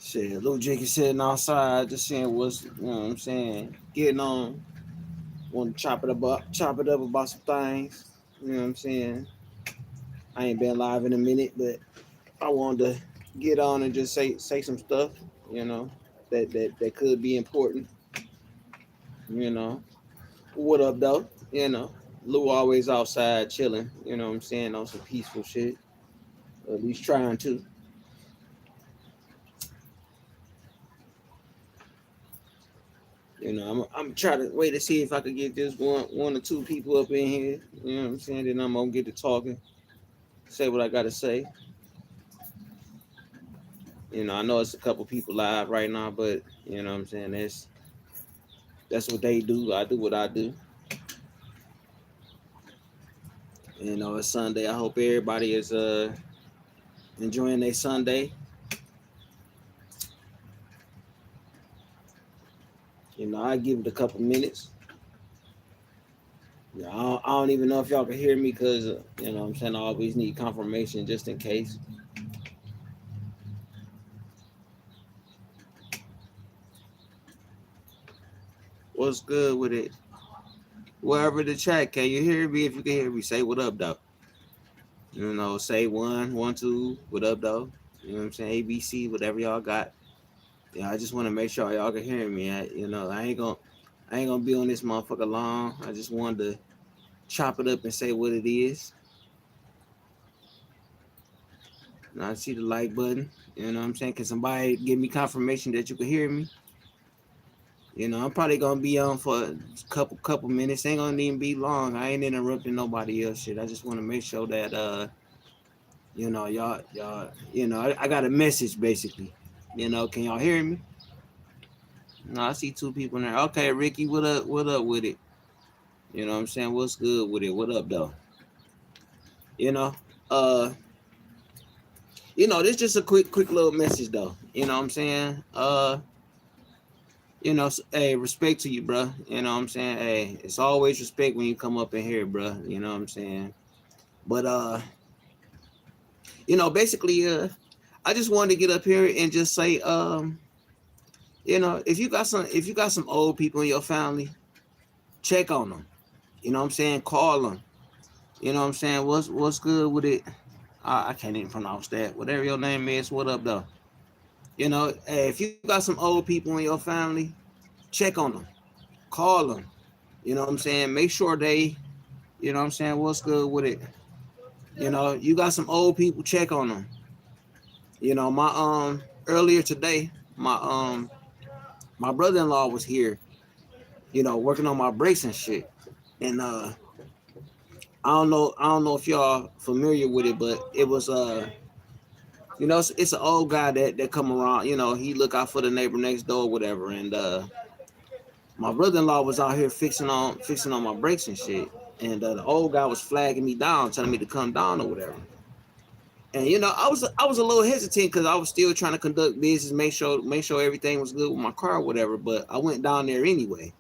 Shit, LUE Jenkins sitting outside, just seeing what's, you know what I'm saying, getting on. Want to chop it up about some things. You know what I'm saying? I ain't been live in a minute, but I wanted to get on and just say some stuff. You know, that could be important. You know, what up though? You know, Lou always outside chilling. You know what I'm saying, on some peaceful shit. Or at least trying to. You know, I'm trying to wait to see if I could get this one or two people up in here. You know what I'm saying? Then I'm gonna get to talking, say what I gotta say. You know, I know it's a couple people live right now, but you know what I'm saying, that's what they do. I do what I do. You know, it's Sunday. I hope everybody is enjoying their Sunday. You know, I give it a couple minutes. You know, I don't even know if y'all can hear me because you know what I'm saying, I always need confirmation just in case. What's good with it? Wherever the chat, can you hear me? If you can hear me, say what up, though. You know, say one, two, what up, though. You know what I'm saying? ABC, whatever y'all got. Yeah, I just want to make sure y'all can hear me. You know, I ain't gonna be on this motherfucker long. I just wanted to chop it up and say what it is. And I see the like button. You know what I'm saying? Can somebody give me confirmation that you can hear me? You know, I'm probably gonna be on for a couple minutes. Ain't gonna even be long. I ain't interrupting nobody else. Shit. I just want to make sure that you know, y'all, you know, I got a message basically. You know, can y'all hear me? No, I see two people in there. Okay, Ricky, what up? What up with it? You know what I'm saying? What's good with it? What up though? You know? Uh you know, this just a quick little message though. You know what I'm saying? You know, hey, respect to you, bro. You know what I'm saying? Hey, it's always respect when you come up in here, bro. You know what I'm saying? But you know, basically I just wanted to get up here and just say you know, if you got some old people in your family, check on them. You know what I'm saying? Call them. You know what I'm saying? What's good with it? I can't even pronounce that. Whatever your name is, what up though? You know, hey, if you got some old people in your family, check on them, call them. You know what I'm saying? Make sure they, you know what I'm saying, what's good with it. You know, you got some old people, check on them. You know, my earlier today, my brother-in-law was here, you know, working on my brakes and shit. And I don't know if y'all familiar with it, but it was you know, it's an old guy that come around, you know, he look out for the neighbor next door or whatever. And my brother-in-law was out here fixing on my brakes and shit. And the old guy was flagging me down, telling me to come down or whatever. And you know, I was a little hesitant because I was still trying to conduct business, make sure everything was good with my car or whatever. But I went down there anyway.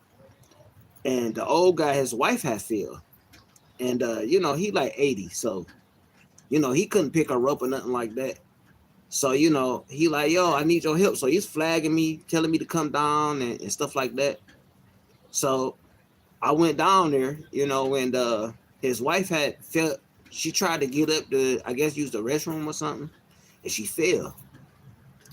And the old guy, his wife had failed. And you know, he like 80, so you know, he couldn't pick her up or nothing like that. So, you know, he like, yo, I need your help. So he's flagging me, telling me to come down and stuff like that. So I went down there, you know, and his wife had felt, she tried to get up to, I guess, use the restroom or something, and she fell.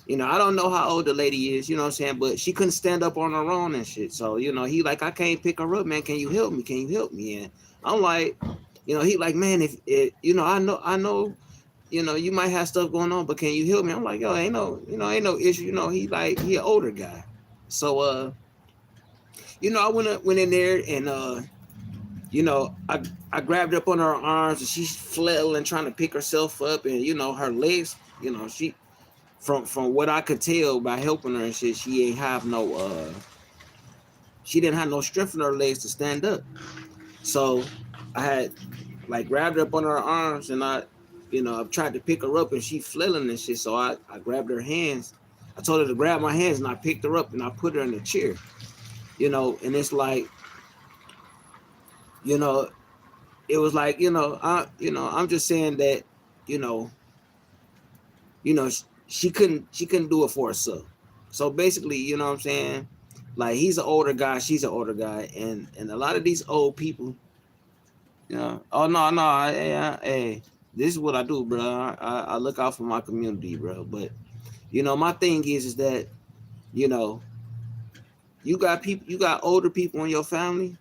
You know, I don't know how old the lady is, you know what I'm saying, but she couldn't stand up on her own and shit. So, you know, he like, I can't pick her up, man. Can you help me? Can you help me? And I'm like, you know, he like, man, if it, you know, I know, you know, you might have stuff going on, but can you help me? I'm like, yo, ain't no, you know, ain't no issue. You know, he like, he an older guy. So, you know, went in there and, you know, I grabbed her up on her arms and she's flailing, trying to pick herself up. And, you know, her legs, you know, she, from what I could tell by helping her and shit, she didn't have no strength in her legs to stand up. So I had like grabbed her up on her arms and you know, I tried to pick her up and she flailing and shit. So I grabbed her hands. I told her to grab my hands and I picked her up and I put her in the chair. You know, and it's like, you know, it was like, you know, I'm just saying that, you know, you know, she couldn't do it for herself. So basically, you know what I'm saying? Like he's an older guy, she's an older guy, and a lot of these old people, oh no, hey, this is what I do, bro. I look out for my community, bro. But my thing is that you know you got older people in your family.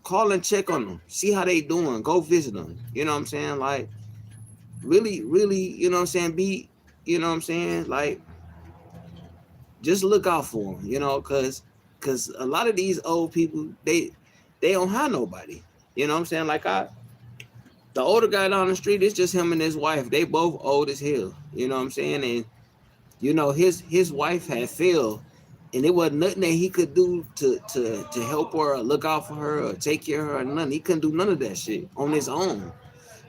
Call and check on them, see how they doing, go visit them. You know what I'm saying? Like really, you know what I'm saying? Be, you know what I'm saying? Like just look out for them, cause a lot of these old people they don't have nobody. You know what I'm saying? Like the older guy down the street, it's just him and his wife. They both old as hell. You know what I'm saying? And his wife had failed, and it wasn't nothing that he could do to help her or look out for her or take care of her or nothing. He couldn't do none of that shit on his own.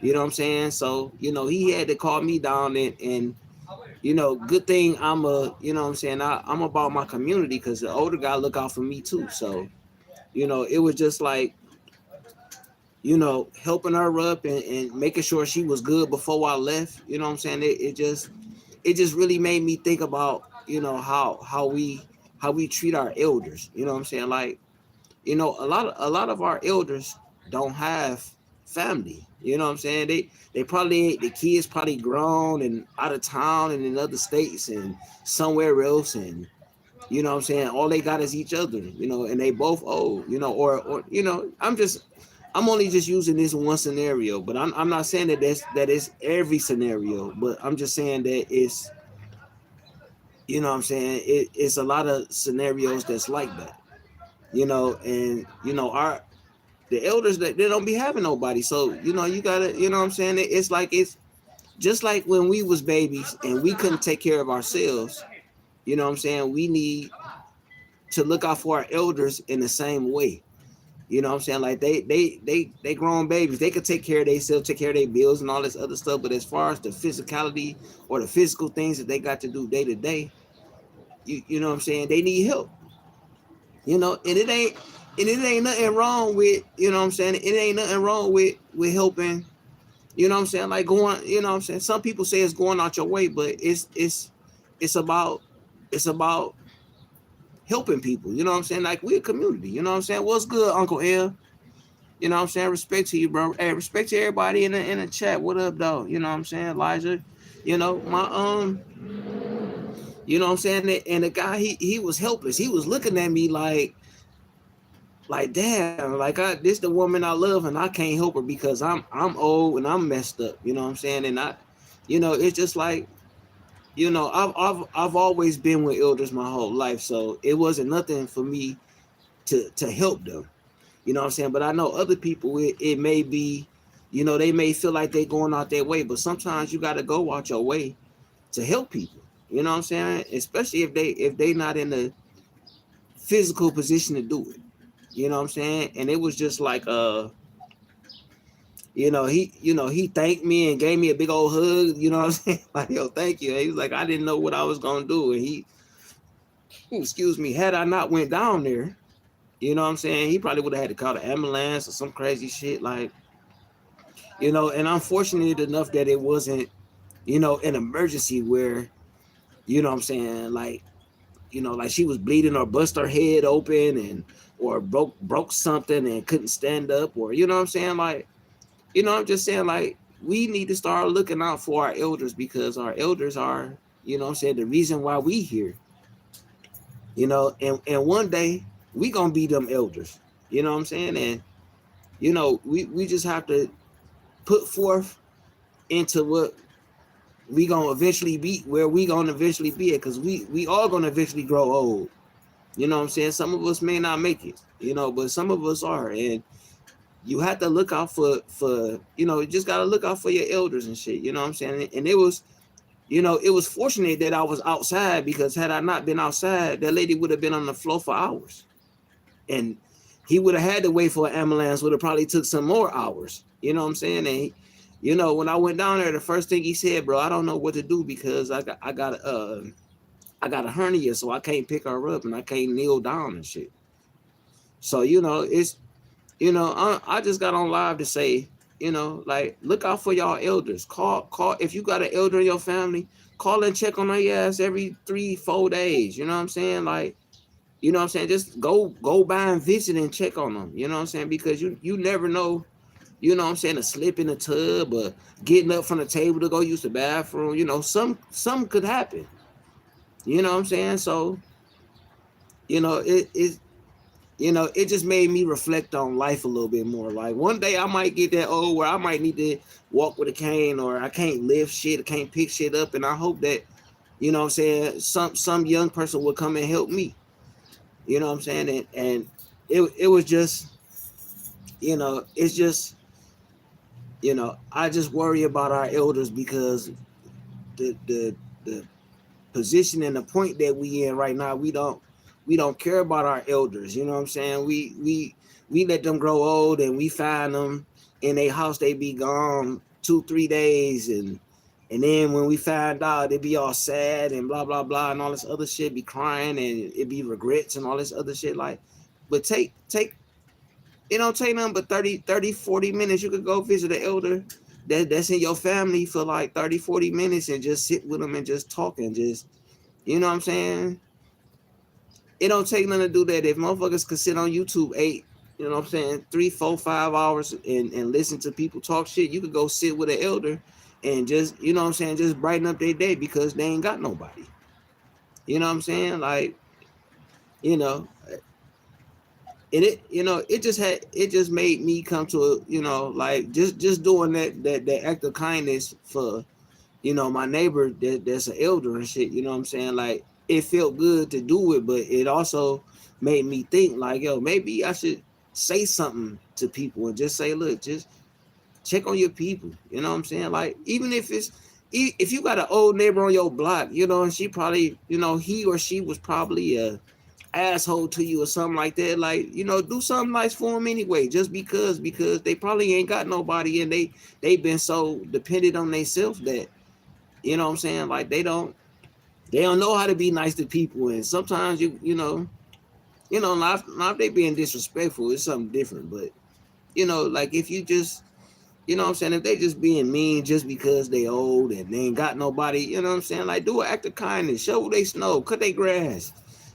You know what I'm saying? So, he had to call me down and good thing I'm you know what I'm saying, I'm about my community because the older guy look out for me too. So, it was just like, helping her up and making sure she was good before I left. You know what I'm saying? It just really made me think about, how we treat our elders. You know what I'm saying? Like, a lot of our elders don't have family. You know what I'm saying? They probably, the kids probably grown and out of town and in other states and somewhere else, and you know what I'm saying, all they got is each other, and they both old, or I'm only just using this one scenario, but I'm not saying that it's every scenario, but I'm just saying that it's, I'm saying it's a lot of scenarios that's like that, and our the elders, that they don't be having nobody. So, you gotta, what I'm saying? It's like, it's just like when we was babies and we couldn't take care of ourselves. You know what I'm saying? We need to look out for our elders in the same way. You know what I'm saying? Like they grown babies. They could take care of themselves, take care of their bills and all this other stuff. But as far as the physicality or the physical things that they got to do day to day, you know what I'm saying? They need help. And it ain't nothing wrong with, what I'm saying? It ain't nothing wrong with helping, what I'm saying? Like going, what I'm saying? Some people say it's going out your way, but it's about helping people. You know what I'm saying? Like, we're a community. You know what I'm saying? What's good, Uncle L? You know what I'm saying? Respect to you, bro. Hey, respect to everybody in the chat. What up, dog? You know what I'm saying? Elijah. My you know what I'm saying? And the guy, he was helpless. He was looking at me like damn, like, this the woman I love and I can't help her because I'm old and I'm messed up. You know what I'm saying? And it's just like, I've always been with elders my whole life, so it wasn't nothing for me to help them. You know what I'm saying? But I know other people, it may be, they may feel like they going out their way, but sometimes you got to go out your way to help people. You know what I'm saying? Especially if they not in the physical position to do it. You know what I'm saying? And it was just like, he thanked me and gave me a big old hug. You know what I'm saying? Like, yo, thank you. He was like, I didn't know what I was gonna do, and excuse me, had I not went down there, you know what I'm saying, he probably would have had to call the ambulance or some crazy shit. Like, and I'm fortunate enough that it wasn't, an emergency where, what I'm saying, like, like she was bleeding or bust her head open and or broke something and couldn't stand up, or what I'm saying, like, I'm just saying, like, we need to start looking out for our elders because our elders are, what I'm saying, the reason why we here. And one day we gonna be them elders. You know what I'm saying? And we just have to put forth into what we gonna eventually be, where we gonna eventually be at, because we all gonna eventually grow old. You know what I'm saying? Some of us may not make it, but some of us are. And you have to look out for you just gotta look out for your elders and shit. You know what I'm saying? And it was fortunate that I was outside, because had I not been outside, that lady would have been on the floor for hours. And he would have had to wait for an ambulance, would have probably took some more hours. You know what I'm saying? And when I went down there, the first thing he said, bro, I don't know what to do because I got a hernia, so I can't pick her up and I can't kneel down and shit. So, it's I just got on live to say, like look out for y'all elders. Call if you got an elder in your family, call and check on their ass every 3-4 days. You know what I'm saying? Like, you know what I'm saying? Just go by and visit and check on them. You know what I'm saying? Because you never know, you know what I'm saying, a slip in the tub or getting up from the table to go use the bathroom. Some could happen. You know what I'm saying? So, it just made me reflect on life a little bit more. Like one day I might get that old where I might need to walk with a cane, or I can't lift shit, I can't pick shit up, and I hope that, you know what I'm saying, some young person will come and help me. You know what I'm saying? And it was just, it's just, I just worry about our elders because the position and the point that we in right now, we don't care about our elders. You know what I'm saying? We let them grow old, and we find them in a house, they be gone 2-3 days, and then when we find out, they be all sad and blah blah blah and all this other shit, be crying, and it be regrets and all this other shit. Like, but take it don't take nothing but 30, 30, 40 minutes. You could go visit an elder that's in your family for like 30, 40 minutes, and just sit with them and just talk, and just, you know what I'm saying? It don't take nothing to do that. If motherfuckers could sit on YouTube 3, 4, 5 hours and listen to people talk shit, you could go sit with an elder and just, you know what I'm saying, just brighten up their day because they ain't got nobody. You know what I'm saying? Like, you know, and it just made me come to a, like just doing that act of kindness for, my neighbor that's an elder and shit. You know what I'm saying? Like, it felt good to do it, but it also made me think like, yo, maybe I should say something to people and just say, look, just check on your people. You know what I'm saying? Like, even if you got an old neighbor on your block, and she probably, he or she was probably a asshole to you or something like that, like, do something nice for them anyway, just because they probably ain't got nobody, and they've been so dependent on themselves that, you know what I'm saying, like, they don't know how to be nice to people. And sometimes not if they being disrespectful, it's something different. But, like, if you just, you know what I'm saying, if they just being mean just because they old and they ain't got nobody, you know what I'm saying, like, do an act of kindness, show they snow, cut their grass,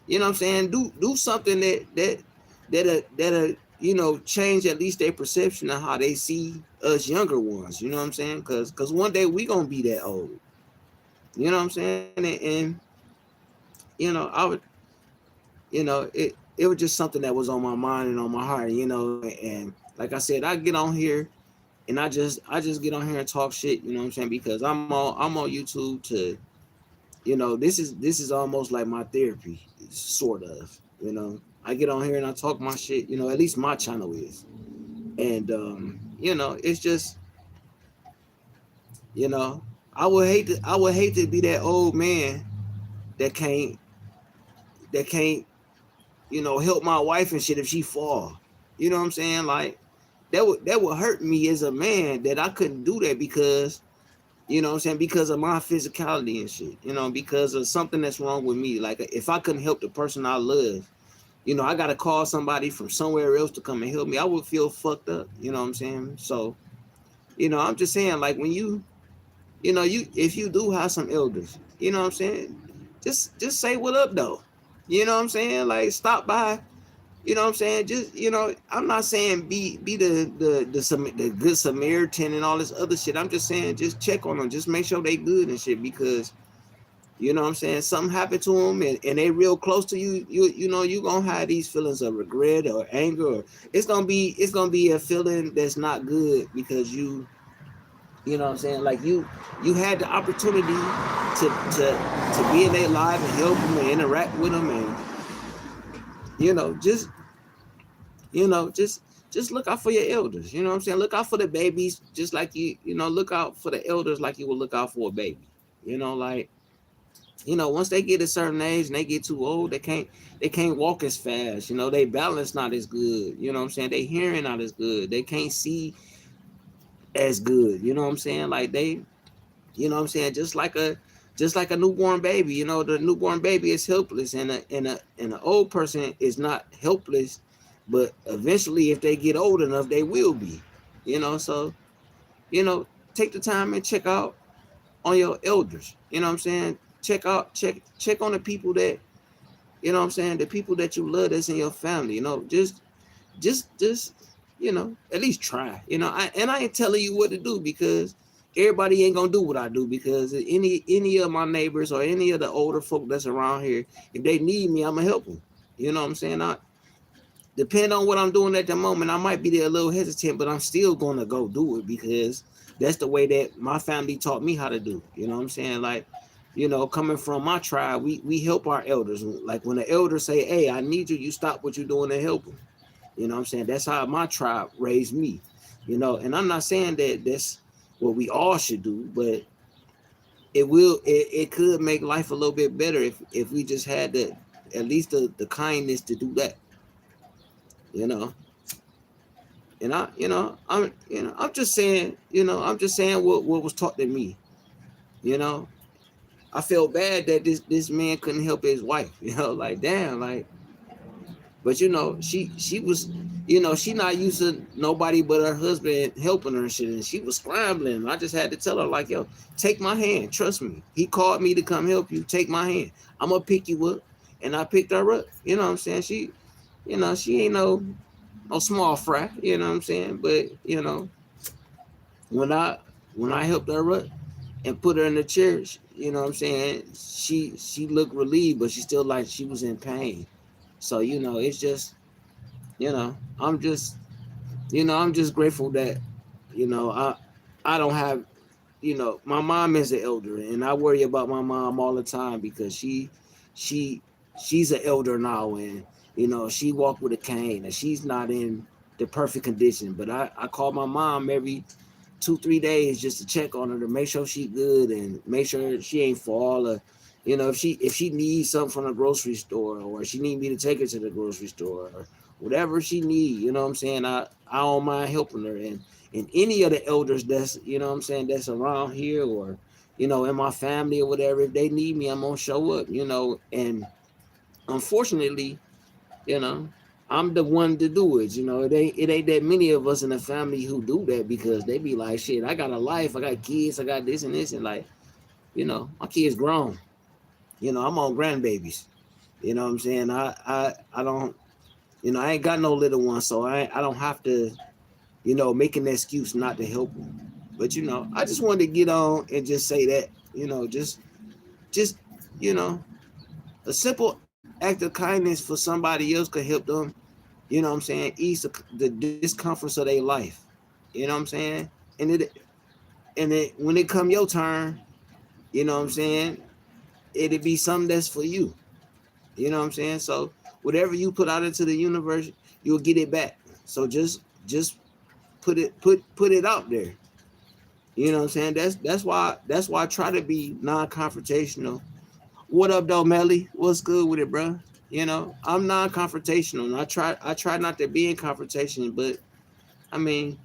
you know what I'm saying, do something that change at least their perception of how they see us younger ones. You know what I'm saying? Because one day we gonna be that old. You know what I'm saying? And I would, it was just something that was on my mind and on my heart. And like I said, I get on here and I just get on here and talk shit. You know what I'm saying? Because I'm on YouTube to, this is almost like my therapy, sort of. I get on here and I talk my shit. At least my channel is, and it's just, you know, I would hate to be that old man that can't help my wife and shit if she fall. You know what I'm saying? Like, that would hurt me as a man, that I couldn't do that because, you know what I'm saying, because of my physicality and shit, because of something that's wrong with me. Like, if I couldn't help the person I love, I gotta call somebody from somewhere else to come and help me, I would feel fucked up. You know what I'm saying? So, I'm just saying, like, when if you do have some elders, you know what I'm saying, just say what up though. You know what I'm saying? Like, stop by. You know what I'm saying? Just, I'm not saying be the good Samaritan and all this other shit. I'm just saying, just check on them, just make sure they good and shit, because, you know what I'm saying, something happened to them, and they real close to you. You gonna have these feelings of regret or anger, or it's gonna be a feeling that's not good, because you know what I'm saying, like, you had the opportunity to be in their life and help them and interact with them, and you know just you know just look out for your elders. You know what I'm saying? Look out for the babies, just like look out for the elders like you would look out for a baby. Like, once they get a certain age and they get too old, they can't walk as fast. They balance not as good. You know what I'm saying? They hearing not as good. They can't see as good. You know what I'm saying? Like, they, you know what I'm saying, just like a newborn baby. The newborn baby is helpless, and an old person is not helpless, but eventually, if they get old enough, they will be. So you know, take the time and check out on your elders. You know what I'm saying? Check on the people that, you know what I'm saying, the people that you love that's in your family. You know, just you know, at least try. You know, I ain't telling you what to do because everybody ain't gonna do what I do, because any of my neighbors or any of the older folk that's around here, if they need me, I'm gonna help them. You know what I'm saying? I depend on what I'm doing at the moment. I might be there a little hesitant, but I'm still gonna go do it because that's the way that my family taught me how to do. You know what I'm saying? Like, you know, coming from my tribe, we help our elders. Like when the elders say, "Hey, I need you," you stop what you're doing and help them. You know what I'm saying? That's how my tribe raised me. You know, and I'm not saying that that's what we all should do, but it could make life a little bit better if we just had the at least the kindness to do that. You know. And I'm just saying, I'm just saying what was taught to me. You know, I felt bad that this man couldn't help his wife. You know, like damn, like, but she was, she not used to nobody but her husband helping her and shit, and she was scrambling. I just had to tell her like, yo, take my hand, trust me. He called me to come help you. Take my hand. I'm gonna pick you up, and I picked her up. You know what I'm saying? She ain't no small fry. You know what I'm saying? But when I when I helped her up and put her in the chair, you know what I'm saying, she looked relieved, but she still like she was in pain. So it's just I'm just I'm just grateful that you know I I don't have my mom is an elder, and I worry about my mom all the time because she she's an elder now, and she walked with a cane and she's not in the perfect condition. But I call my mom every 2-3 days just to check on her to make sure she good and make sure she ain't fall, or if she needs something from the grocery store, or she need me to take her to the grocery store, or whatever she need. What I'm saying, I don't mind helping her. And any of the elders that's what I'm saying that's around here, or in my family or whatever, if they need me, I'm gonna show up. And unfortunately, you know, I'm the one to do it. It ain't that many of us in the family who do that, because they be like, shit, I got a life, I got kids, I got this and this, and like, my kids grown. I'm on grandbabies. You know what I'm saying? I don't, I ain't got no little one, so I don't have to, make an excuse not to help them. But I just wanted to get on and just say that, just you know, a simple act of kindness for somebody else could help them, what I'm saying, ease the discomforts of their life. You know what I'm saying? And it when it come your turn, what I'm saying, it'd be something that's for you. You know what I'm saying? So whatever you put out into the universe, you'll get it back. So just put it out there. You know what I'm saying? That's why I try to be non-confrontational. What up, though, Melly? What's good with it, bro? I'm non-confrontational. And I try not to be in confrontation, but I mean,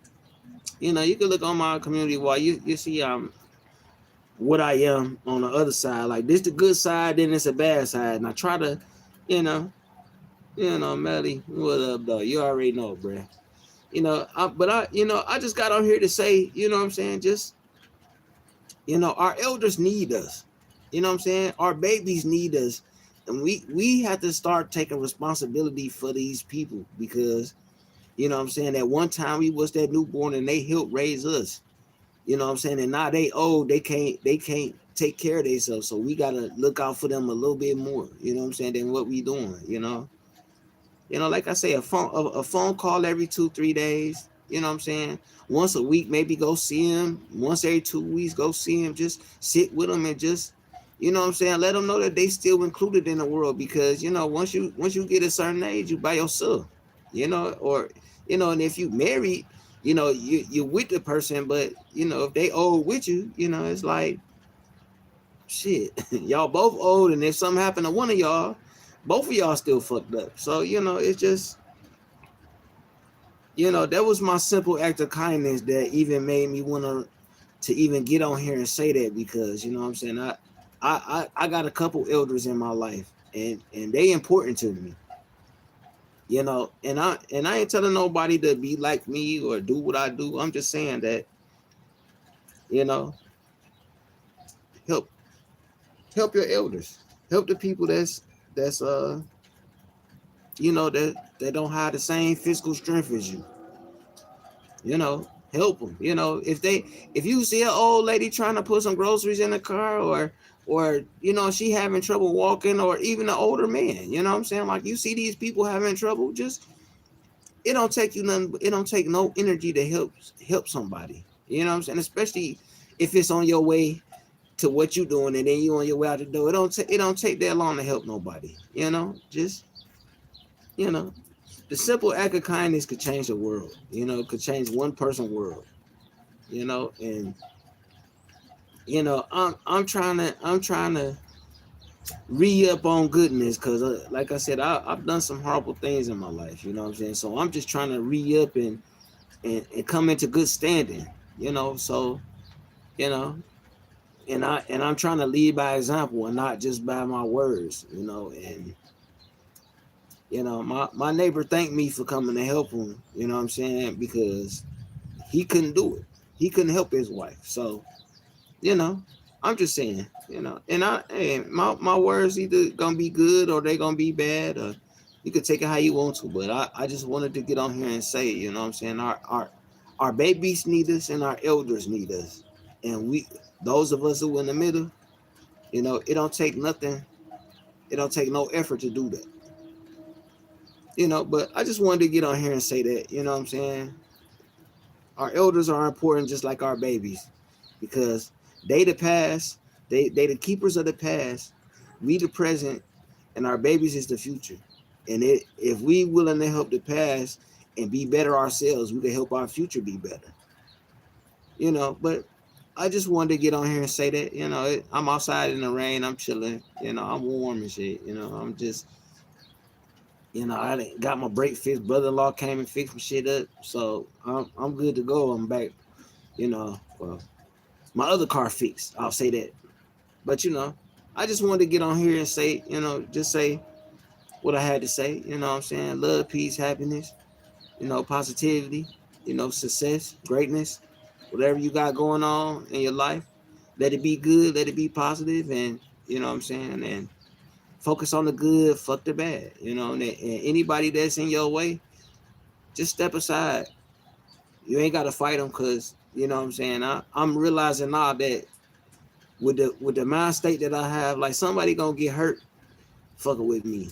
you can look on my community wall. You see what I am on the other side. Like this the good side, then it's a bad side. And I try to, you know, Melly, what up, though? You already know, bro. I just got on here to say, what I'm saying, just our elders need us. You know what I'm saying? Our babies need us. And we have to start taking responsibility for these people, because what I'm saying, at one time we was that newborn and they helped raise us. You know what I'm saying? And now they old, they can't take care of themselves. So we gotta look out for them a little bit more, what I'm saying, than what we doing. Like I say, a phone call every 2-3 days. You know what I'm saying? Once a week, maybe go see him. Once every 2 weeks, go see him. Just sit with them and just, what I'm saying, let them know that they still included in the world. Because once you get a certain age, you by yourself. Or and if you married, you're with the person, but if they old with you, it's like shit. Y'all both old, and if something happened to one of y'all, both of y'all still fucked up. So it's just that was my simple act of kindness that even made me want to even get on here and say that, because what I'm saying, I got a couple elders in my life, and they important to me. And I ain't telling nobody to be like me or do what I do. I'm just saying that You know, help help your elders, help the people that's that don't have the same physical strength as you. You know, help them. You know, if you see an old lady trying to put some groceries in the car, or she having trouble walking, or even an older man, you know what I'm saying? Like, you see these people having trouble, just it don't take you nothing. It don't take no energy to help somebody. You know what I'm saying? Especially if it's on your way to what you doing, and then you on your way out the door. It don't take that long to help nobody. Just you know, the simple act of kindness could change the world. Could change one person's world. And I'm trying to re-up on goodness, because like I said, I've done some horrible things in my life. You know what I'm saying? So I'm just trying to re-up and come into good standing. So you know and I'm trying to lead by example and not just by my words. And my neighbor thanked me for coming to help him. You know what I'm saying? Because he couldn't do it. He couldn't help his wife. So you know I'm just saying, my words either gonna be good or they gonna be bad, or you could take it how you want to. But I just wanted to get on here and say, what I'm saying, our babies need us and our elders need us. And those of us who in the middle, it don't take nothing. It don't take no effort to do that. But I just wanted to get on here and say that, what I'm saying, our elders are important just like our babies, because they the past, they the keepers of the past, we the present, and our babies is the future. And if we willing to help the past and be better ourselves, we can help our future be better. But I just wanted to get on here and say that, I'm outside in the rain, I'm chilling, I'm warm and shit, I'm just, I got my brake fixed. Brother-in-law came and fixed my shit up, so I'm good to go. I'm back, well, my other car fixed. I'll say that. But I just wanted to get on here and say, just say what I had to say. What I'm saying? Love, peace, happiness, positivity, success, greatness, whatever you got going on in your life. Let it be good, let it be positive, and what I'm saying, and focus on the good, fuck the bad. And anybody that's in your way, just step aside. You ain't gotta fight them, because what I'm saying. I'm realizing now that with the mind state that I have, like, somebody gonna get hurt fucking with me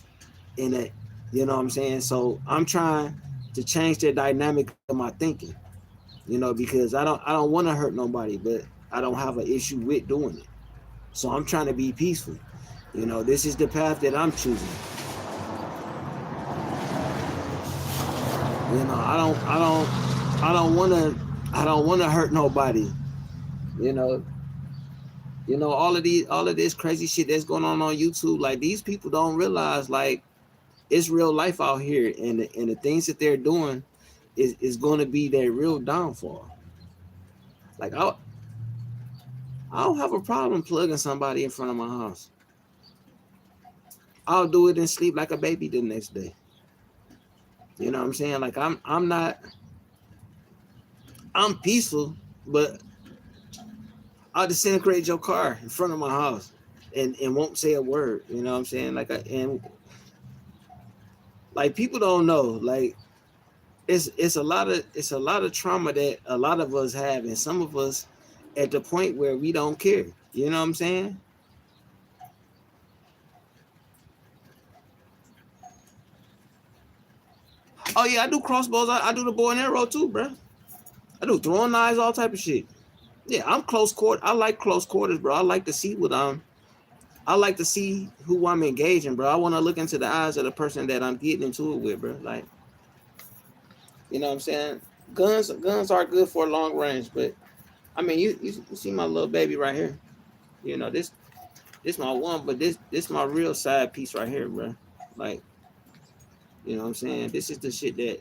in that. What I'm saying. So I'm trying to change the dynamic of my thinking. Because I don't want to hurt nobody, but I don't have an issue with doing it. So I'm trying to be peaceful. This is the path that I'm choosing. I don't want to hurt nobody. You know, all of this crazy shit that's going on YouTube. Like, these people don't realize, like, it's real life out here, and the things that they're doing is going to be their real downfall. Like, I don't have a problem plugging somebody in front of my house. I'll do it and sleep like a baby the next day. You know what I'm saying? Like, I'm peaceful, but I'll disintegrate your car in front of my house and won't say a word. You know what I'm saying? Like, people don't know. Like, it's a lot of trauma that a lot of us have, and some of us at the point where we don't care. You know what I'm saying? Oh yeah, I do crossbows. I do the bow and arrow too, bro. I do throwing knives, all type of shit. Yeah, I'm close quarter. I like close quarters, bro. I like to see I like to see who I'm engaging, bro. I want to look into the eyes of the person that I'm getting into it with, bro. Like, you know what I'm saying? Guns are good for long range, but I mean, you see my little baby right here. This my one, but this my real side piece right here, bro. Like, you know what I'm saying? This is the shit that,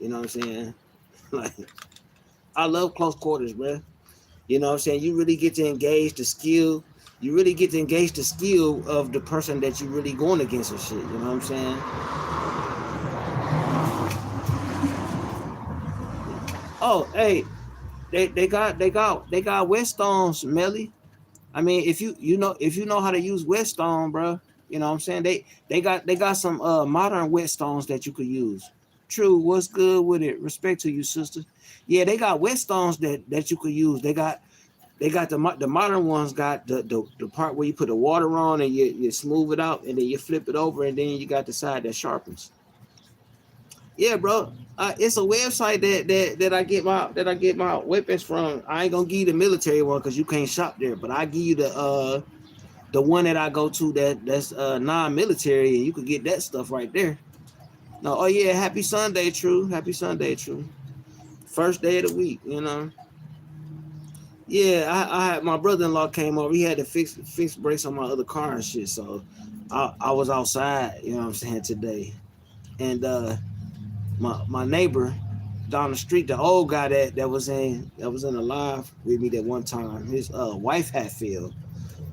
you know what I'm saying? Like, I love close quarters, bro. You know what I'm saying? You really get to engage the skill. You really get to engage the skill of the person that you really going against and shit. You know what I'm saying? Oh, hey, they got whetstones, Melly. I mean, if you know how to use whetstone, bro, you know what I'm saying? They got some modern whetstones that you could use. True, what's good with it? Respect to you, sister. Yeah, they got whetstones that you could use. They got the modern ones got the part where you put the water on and you smooth it out and then you flip it over and then you got the side that sharpens. Yeah, bro. It's a website that I get my weapons from. I ain't gonna give you the military one because you can't shop there, but I give you the one that I go to that's non-military and you could get that stuff right there. No, oh yeah, happy Sunday, true. Happy Sunday, true. First day of the week, you know. Yeah, I had my brother-in-law came over. He had to fix brakes on my other car and shit. So I was outside, you know what I'm saying, today. And my neighbor down the street, the old guy that was in the live with me that one time, his wife had failed.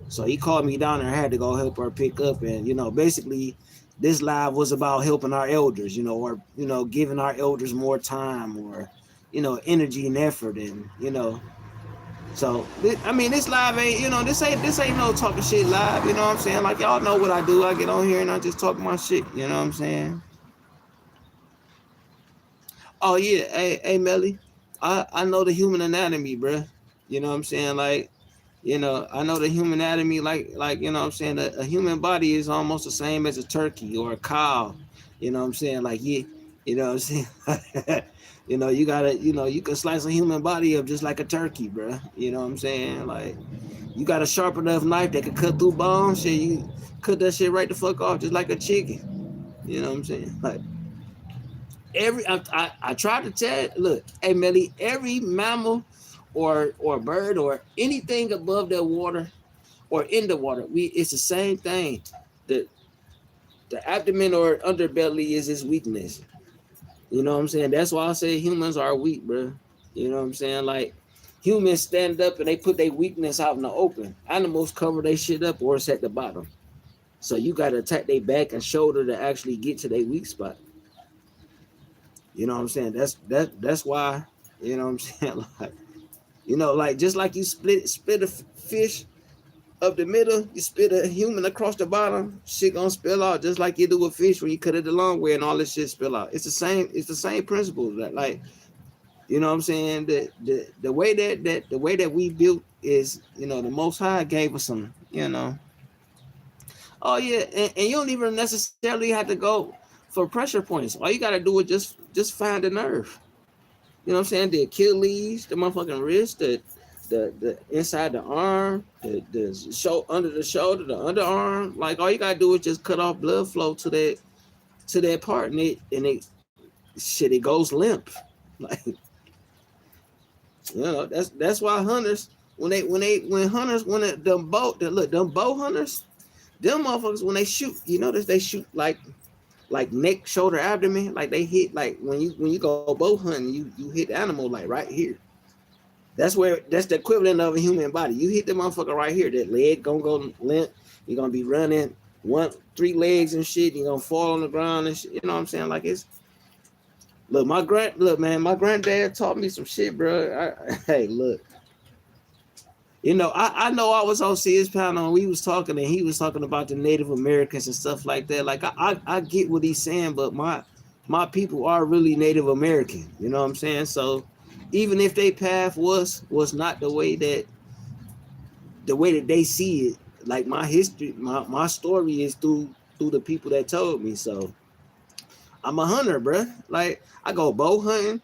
So he called me down there. I had to go help her pick up, and basically, this live was about helping our elders, or giving our elders more time, or energy and effort, and So I mean, this live ain't this ain't no talking shit live. You know what I'm saying? Like y'all know what I do. I get on here and I just talk my shit. You know what I'm saying? Oh yeah, hey Melly, I know the human anatomy, bruh. You know what I'm saying? Like, I know the human anatomy, like you know what I'm saying. A human body is almost the same as a turkey or a cow. You know what I'm saying? Like you know what I'm saying. You gotta, you can slice a human body up just like a turkey, bruh. You know what I'm saying? Like, you got a sharp enough knife that can cut through bones. Shit, you cut that shit right the fuck off, just like a chicken. You know what I'm saying? Like. I tried to tell. Look, hey Melly, every mammal or bird or anything above the water or in the water, it's the same thing. The the abdomen or underbelly is its weakness. You know what I'm saying? That's why I say humans are weak, bro. You know what I'm saying? Like, humans stand up and they put their weakness out in the open. Animals cover their shit up or it's at the bottom. So you gotta attack their back and shoulder to actually get to their weak spot. You know what I'm saying? That's why, you know what I'm saying? Like, like just like you split a fish up the middle, you split a human across the bottom, shit gonna spill out just like you do with fish when you cut it the long way and all this shit spill out. It's the same principle that, like, you know what I'm saying? The way that we built is, the Most High gave us some, Oh yeah, and you don't even necessarily have to go for pressure points. All you gotta do is just find the nerve. You know what I'm saying? The Achilles, the motherfucking wrist, the inside the arm, the show under the shoulder, the underarm. Like, all you gotta do is just cut off blood flow to that part, and it goes limp. Like, that's why hunters when hunters when them bow hunters, them motherfuckers when they shoot, they shoot like neck, shoulder, abdomen. Like, they hit, like, when you go bow hunting, you hit the animal like right here. That's the equivalent of a human body. You hit the motherfucker right here. That leg gonna go limp. You're gonna be running 3 legs and shit. You're gonna fall on the ground and shit. You know what I'm saying? Like, it's look, man. My granddad taught me some shit, bro. Hey, look. I know I was on CS panel and we was talking and he was talking about the Native Americans and stuff like that. Like, I get what he's saying, but my people are really Native American. You know what I'm saying? So even if their path was not the way that they see it, like, my history, my story is through the people that told me. So I'm a hunter, bro. Like, I go bow hunting.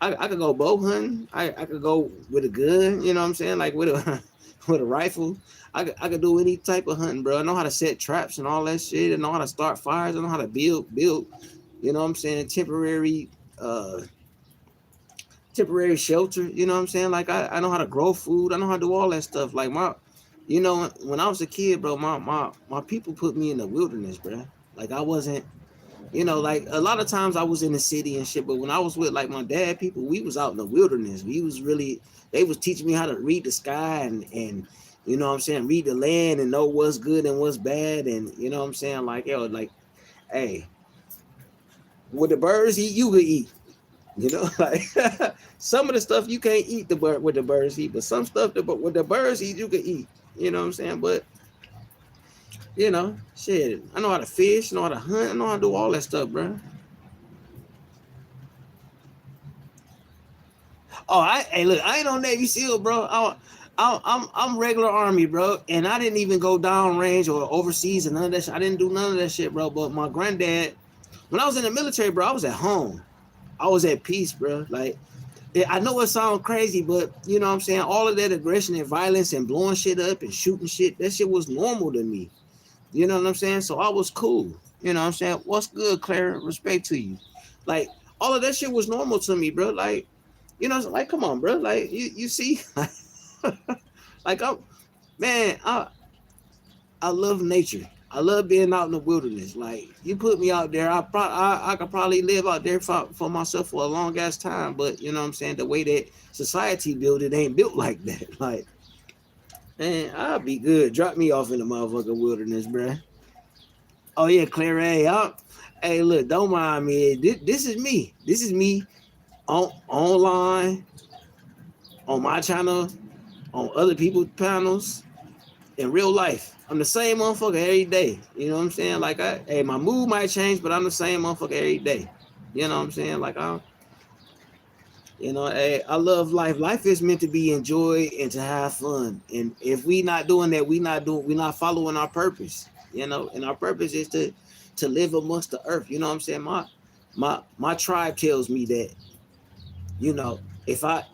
I could go bow hunting. I could go with a gun. You know what I'm saying? Like, with a with a rifle. I could do any type of hunting, bro. I know how to set traps and all that shit. I know how to start fires. I know how to build. You know what I'm saying? Temporary shelter. You know what I'm saying? Like, I know how to grow food. I know how to do all that stuff. Like, when I was a kid, bro, my people put me in the wilderness, bro. Like, I wasn't. Like, a lot of times I was in the city and shit, but when I was with, like, my dad people, we was out in the wilderness. They was teaching me how to read the sky and you know what I'm saying, read the land and know what's good and what's bad. And you know what I'm saying? Like, yo, like, hey, what the birds eat, you could eat. You know, like some of the stuff you can't eat the bird with the birds eat, but some stuff that with the birds eat you can eat. You know what I'm saying? But shit, I know how to fish, know how to hunt, I know how to do all that stuff, bro. Oh, hey, look, I ain't on Navy SEAL, bro. I'm regular Army, bro, and I didn't even go down range or overseas and none of that shit. I didn't do none of that shit, bro. But my granddad, when I was in the military, bro, I was at home. I was at peace, bro. Like, I know it sounds crazy, but you know what I'm saying? All of that aggression and violence and blowing shit up and shooting shit, that shit was normal to me. You know what I'm saying? So I was cool. You know what I'm saying? What's good, Claire? Respect to you. Like, all of that shit was normal to me, bro. Like, like, come on, bro. Like, you see, like, man, I love nature. I love being out in the wilderness. Like, you put me out there, I could probably live out there for myself for a long ass time. But you know what I'm saying? The way that society built it ain't built like that. Like, man, I'll be good. Drop me off in the motherfucking wilderness, bruh. Oh yeah, Claire. Hey, look, don't mind me. This is me. This is me online, on my channel, on other people's panels, in real life. I'm the same motherfucker every day. You know what I'm saying? Like, hey, my mood might change, but I'm the same motherfucker every day. You know what I'm saying? Like, hey, I love life. Life is meant to be enjoyed and to have fun. And if we not doing that, we're not following our purpose. And our purpose is to live amongst the earth. You know what I'm saying? My tribe tells me that, if I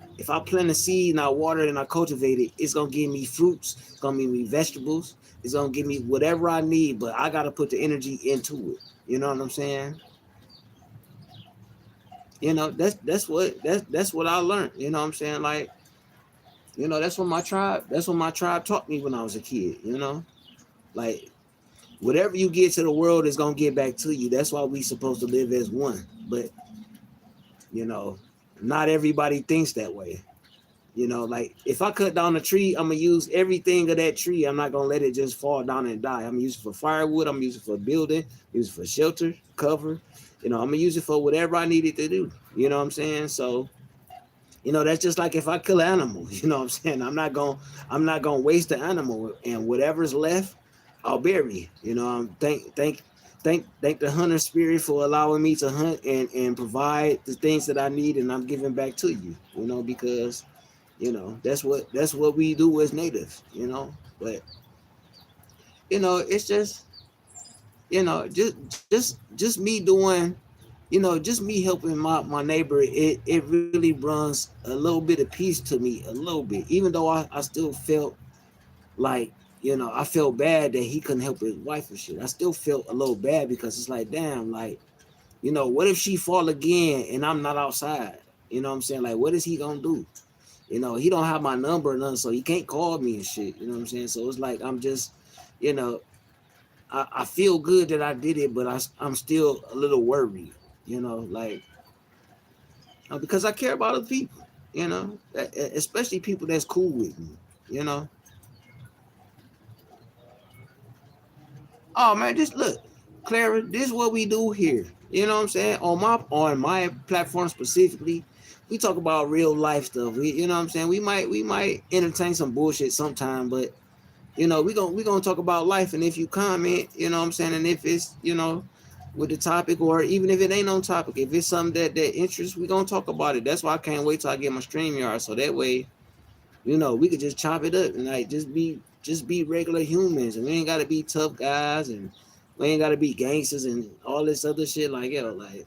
plant a seed and I water it and I cultivate it, it's gonna give me fruits, it's gonna give me vegetables, it's gonna give me whatever I need, but I gotta put the energy into it. You know what I'm saying? That's what I learned. You know what I'm saying? Like, that's what my tribe taught me when I was a kid. Like, whatever you get to the world is gonna get back to you. That's why we supposed to live as one. But you know, not everybody thinks that way. Like, if I cut down a tree, I'm gonna use everything of that tree. I'm not gonna let it just fall down and die. I'm gonna use it for firewood. I'm gonna use it for building. Use it for shelter, cover. I'm gonna use it for whatever I need it to do. You know what I'm saying? So, that's just like if I kill an animal. You know what I'm saying? I'm not gonna waste the animal, and whatever's left, I'll bury. Thank the hunter spirit for allowing me to hunt and provide the things that I need, and I'm giving back to you. Because that's what we do as natives. But it's just me doing, just me helping my neighbor. It really brings a little bit of peace to me, a little bit, even though I still felt like, I felt bad that he couldn't help his wife and shit. I still felt a little bad because it's like, damn, like, what if she fall again and I'm not outside? You know what I'm saying? Like, what is he gonna do? He don't have my number or nothing, so he can't call me and shit. You know what I'm saying? So it's like, I'm just, you know, I feel good that I did it, but I'm still a little worried. Like, because I care about other people. Especially people that's cool with me. You know. Oh man, just look, Clara. This is what we do here. You know what I'm saying? On my platform specifically, we talk about real life stuff. You know what I'm saying? We might entertain some bullshit sometime, but we gonna talk about life. And if you comment, you know what I'm saying, and if it's with the topic, or even if it ain't on topic, if it's something that interests, we gonna talk about it. That's why I can't wait till I get my StreamYard, so that way we could just chop it up and like just be regular humans, and we ain't gotta be tough guys, and we ain't gotta be gangsters and all this other shit. Like, like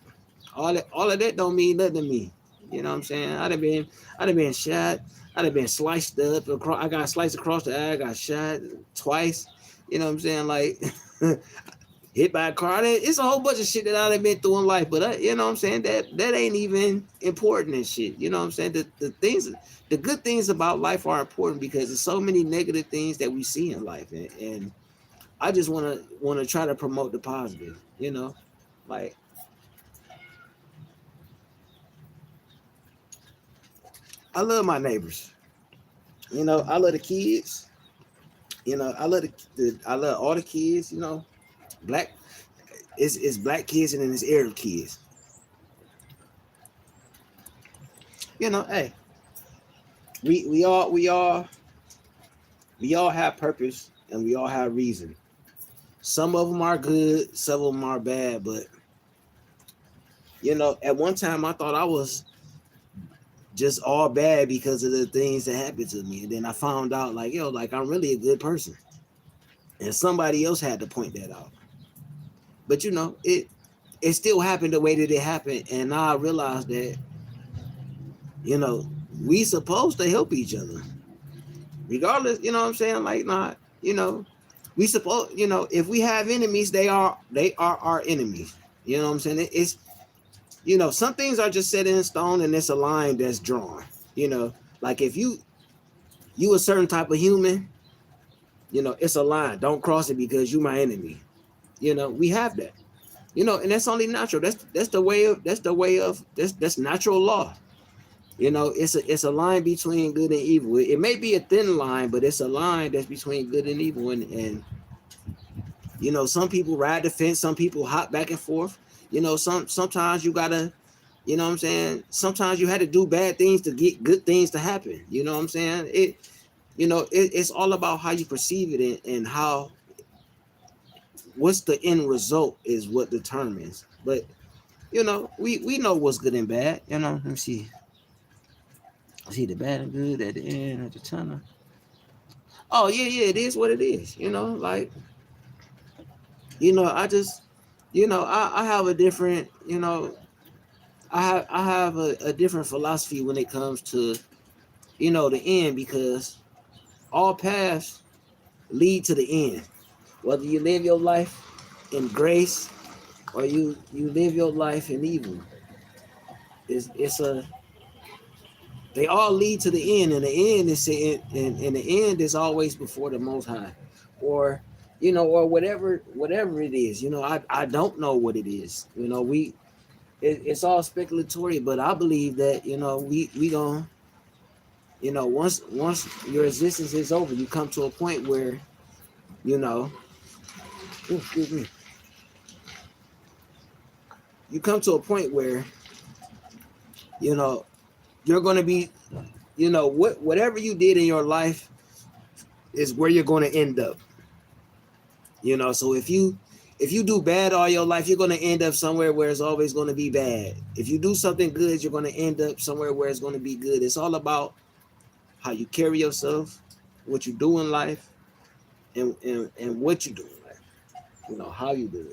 all of that don't mean nothing to me. You know what I'm saying? I'd have been shot. I'd have been sliced up. I got sliced across the eye. I got shot twice. You know what I'm saying? Like, hit by a car. It's a whole bunch of shit that I've been through in life. But you know what I'm saying? That ain't even important and shit. You know what I'm saying? The good things about life are important because there's so many negative things that we see in life, and I just wanna try to promote the positive. Like, I love my neighbors. I love the kids. I love all the kids. Black it's black kids and then it's Arab kids. hey, we all have purpose and we all have reason. Some of them are good, some of them are bad, but at one time I thought I was just all bad because of the things that happened to me, and then I found out like I'm really a good person, and somebody else had to point that out. But it still happened the way that it happened, and now I realized that you know we supposed to help each other regardless. You know what I'm saying? Like, not we suppose if we have enemies, they are our enemies. You know what I'm saying? It's some things are just set in stone, and it's a line that's drawn. Like if you a certain type of human, it's a line. Don't cross it because you my enemy. We have that. And that's only natural. That's the way of that's natural law. It's a line between good and evil. It may be a thin line, but it's a line that's between good and evil. And some people ride the fence, some people hop back and forth. Sometimes you gotta, what I'm saying, sometimes you had to do bad things to get good things to happen. You know what I'm saying? It's all about how you perceive it, and how what's the end result is what determines. But we know what's good and bad. Let me see. See the bad and good at the end of the tunnel. Oh yeah, it is what it is. Like I just I have a different I have a different philosophy when it comes to the end, because all paths lead to the end. Whether you live your life in grace or you live your life in evil, it's a they all lead to the end, and the end is and the end is always before the Most High, or or whatever it is. I don't know what it is. It's all speculatory, but I believe that we gonna once your existence is over, you come to a point where excuse me, you come to a point where you're going to be whatever you did in your life is where you're going to end up. So if you do bad all your life, you're going to end up somewhere where it's always going to be bad. If you do something good, you're going to end up somewhere where it's going to be good. It's all about how you carry yourself, what you do in life, and what you do in life. How you do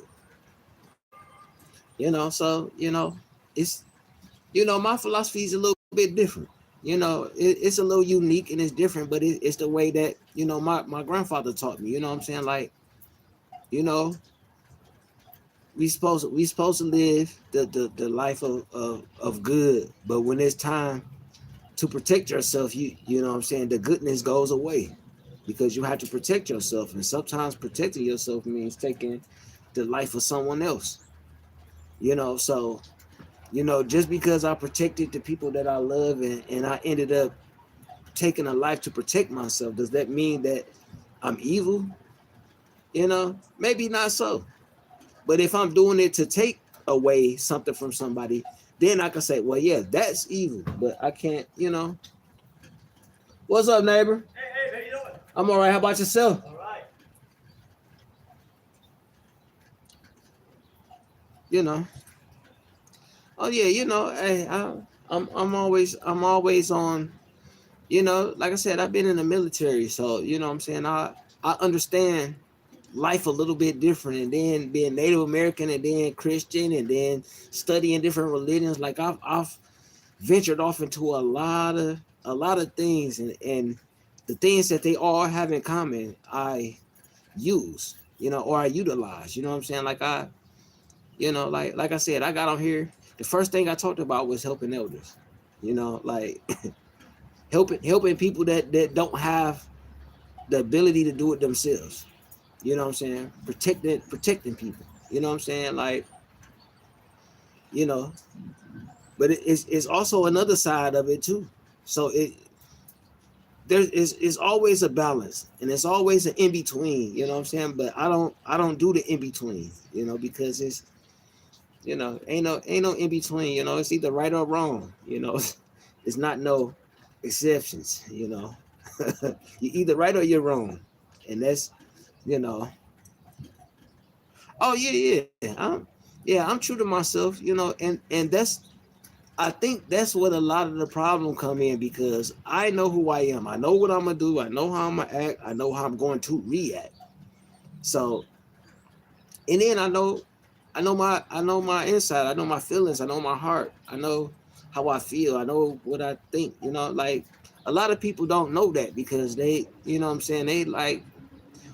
it. So it's my philosophy is a little bit different. It's a little unique and it's different, but it's the way that my grandfather taught me. You know what I'm saying? Like, we supposed to live the life of good, but when it's time to protect yourself, you know what I'm saying, the goodness goes away, because you have to protect yourself, and sometimes protecting yourself means taking the life of someone else. So just because I protected the people that I love, and I ended up taking a life to protect myself, does that mean that I'm evil? Maybe not so. But if I'm doing it to take away something from somebody, then I can say, well, yeah, that's evil. But I can't, What's up, neighbor? Hey, how you doing? I'm all right. How about yourself? All right. You know. Oh yeah, hey, I'm always on. Like I said, I've been in the military, so what I'm saying, I understand life a little bit different, and then being Native American, and then Christian, and then studying different religions. Like I've ventured off into a lot of things, and the things that they all have in common, I use, or I utilize. You know what I'm saying? Like like I said, I got on here. The first thing I talked about was helping elders. Like helping people that don't have the ability to do it themselves. You know what I'm saying? Protecting people. You know what I'm saying? Like, you know, but it's also another side of it too. So it's always a balance, and it's always an in between. You know what I'm saying? But I don't do the in between. Because it's ain't no in between. It's either right or wrong. It's not no exceptions, you know. You're either right or you're wrong. And that's, you know, oh yeah, I'm true to myself, you know, and that's I think that's what a lot of the problem come in because I know who I am. I know what I'm gonna do. I know how I'm gonna act. I know how I'm going to react. So, and then I know my inside. I know my feelings. I know my heart. I know how I feel. I know what I think. You know, like a lot of people don't know that because they, you know what I'm saying, they like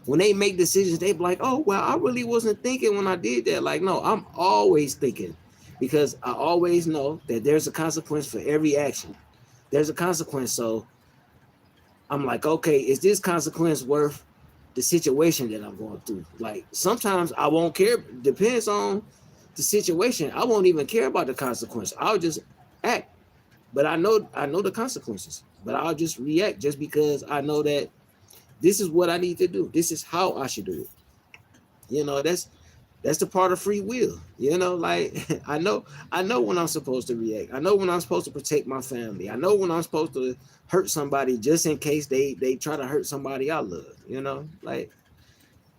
when they make decisions, they be like, oh, well, I really wasn't thinking when I did that. Like, no, I'm always thinking because I always know that there's a consequence for every action. There's a consequence. So I'm like, okay, is this consequence worth the situation that I'm going through? Like, sometimes I won't care. Depends on the situation. I won't even care about the consequence. I'll just act. But I know the consequences. But I'll just react just because I know that this is what I need to do. This is how I should do it. You know, that's the part of free will. You know, like I know when I'm supposed to react. I know when I'm supposed to protect my family. I know when I'm supposed to hurt somebody just in case they try to hurt somebody I love. You know, like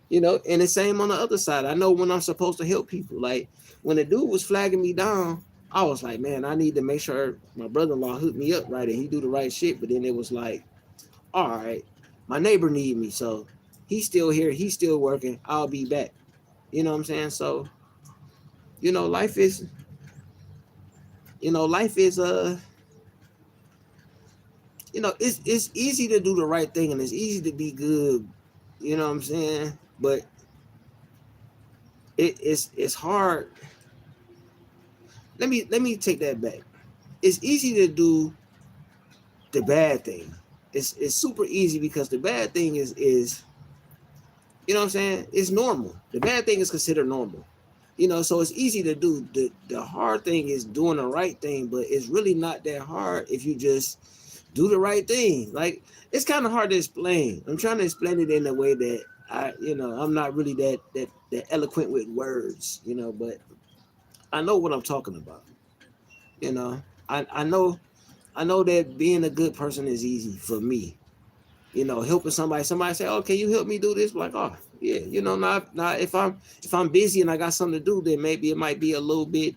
you know, and the same on the other side. I know when I'm supposed to help people. Like when the dude was flagging me down, I was like, man, I need to make sure my brother-in-law hooked me up right and he do the right shit. But then it was like, all right, my neighbor need me, so he's still here, he's still working. I'll be back. You know what I'm saying? So, you know, life is it's easy to do the right thing and it's easy to be good. You know what I'm saying? But it's hard. Let me take that back. It's easy to do the bad thing. It's super easy because the bad thing is you know what I'm saying? It's normal. The bad thing is considered normal. You know, so it's easy to do. The hard thing is doing the right thing, but it's really not that hard if you just do the right thing. Like it's kind of hard to explain. I'm trying to explain it in a way that I'm not really that eloquent with words, you know, but I know what I'm talking about. You know, I know that being a good person is easy for me. You know, helping somebody say, oh, can you help me do this? Like, oh yeah, you know, not if I'm busy and I got something to do, then maybe it might be a little bit,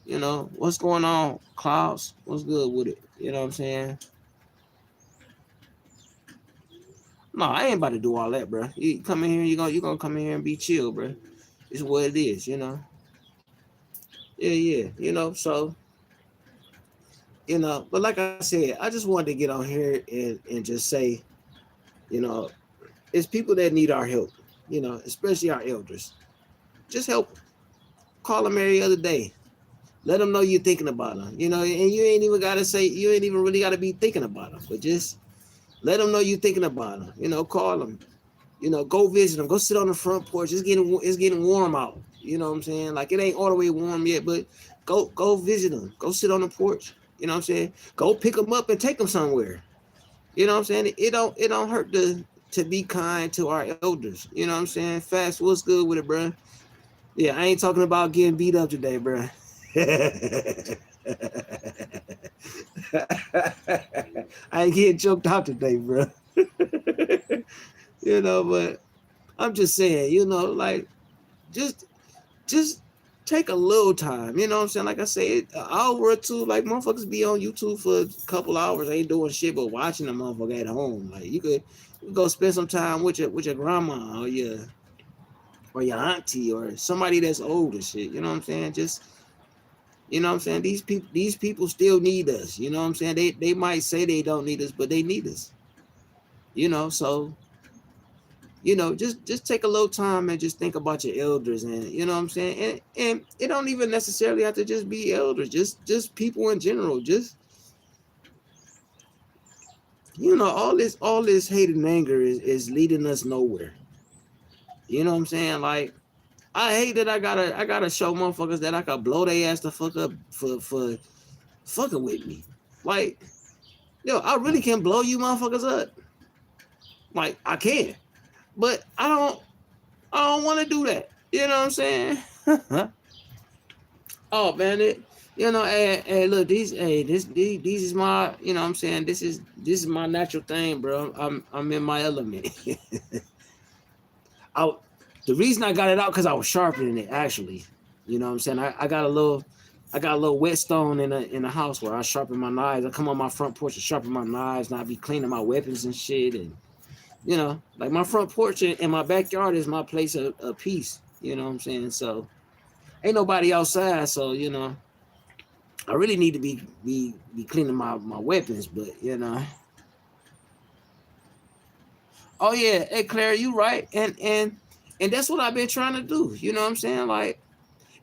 you know, what's going on, Klaus? What's good with it? You know what I'm saying? No, I ain't about to do all that, bro. You come in here, you gonna come in here and be chill, bro. It's what it is, you know. Yeah, you know. So, you know, but like I said, I just wanted to get on here and just say, you know, it's people that need our help, you know, especially our elders. Just help them. Call them every other day. Let them know you're thinking about them, you know, and you ain't even gotta say, you ain't even really gotta be thinking about them, but just let them know you're thinking about them. You know, call them. You know, go visit them. Go sit on the front porch. It's getting warm out. You know what I'm saying? Like it ain't all the way warm yet, but go visit them. Go sit on the porch. You know what I'm saying? Go pick them up and take them somewhere. You know what I'm saying? It don't hurt to be kind to our elders. You know what I'm saying? Fast, what's good with it, bro? Yeah, I ain't talking about getting beat up today, bro. I ain't getting choked out today, bro. You know, but I'm just saying, you know, like just just take a little time. You know what I'm saying? Like I said, an hour or two, like motherfuckers be on YouTube for a couple hours, ain't doing shit but watching the motherfucker at home. Like you go spend some time with your grandma or your auntie or somebody that's old and shit. You know what I'm saying? Just you know what I'm saying? These people still need us. You know what I'm saying? They might say they don't need us, but they need us. You know, so you know, just take a little time and just think about your elders, and you know what I'm saying, and it don't even necessarily have to just be elders, just people in general, just you know, all this hate and anger is leading us nowhere. You know what I'm saying? Like I hate that I gotta show motherfuckers that I could blow their ass the fuck up for fucking with me. Like, yo, I really can blow you motherfuckers up. Like I can, but I don't want to do that. You know what I'm saying? Oh man, You know, hey, look, these is my, you know what I'm saying, this is my natural thing, bro. I'm in my element. I the reason I got it out because I was sharpening it actually. You know what I'm saying? I got a little whetstone in the house where I sharpen my knives. I come on my front porch to sharpen my knives, and I be cleaning my weapons and shit. And you know, like my front porch and my backyard is my place of peace. You know what I'm saying? So ain't nobody outside, so you know, I really need to be cleaning my weapons, but you know. Oh yeah, hey Claire, you right. And that's what I've been trying to do. You know what I'm saying? Like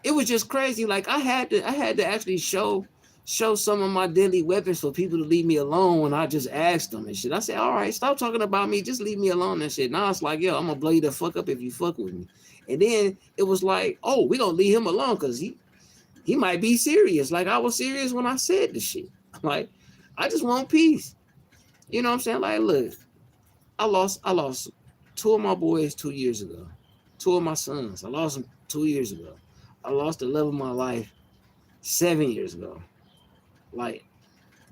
it was just crazy. Like I had to actually show some of my deadly weapons for people to leave me alone when I just asked them and shit. I said, all right, stop talking about me, just leave me alone and shit. Now it's like, yo, I'm gonna blow you the fuck up if you fuck with me. And then it was like, oh, we gonna leave him alone because he might be serious. Like I was serious when I said the shit. Like I just want peace. You know what I'm saying? Like, look, I lost two of my boys 2 years ago. Two of my sons. I lost them 2 years ago. I lost the love of my life 7 years ago. Like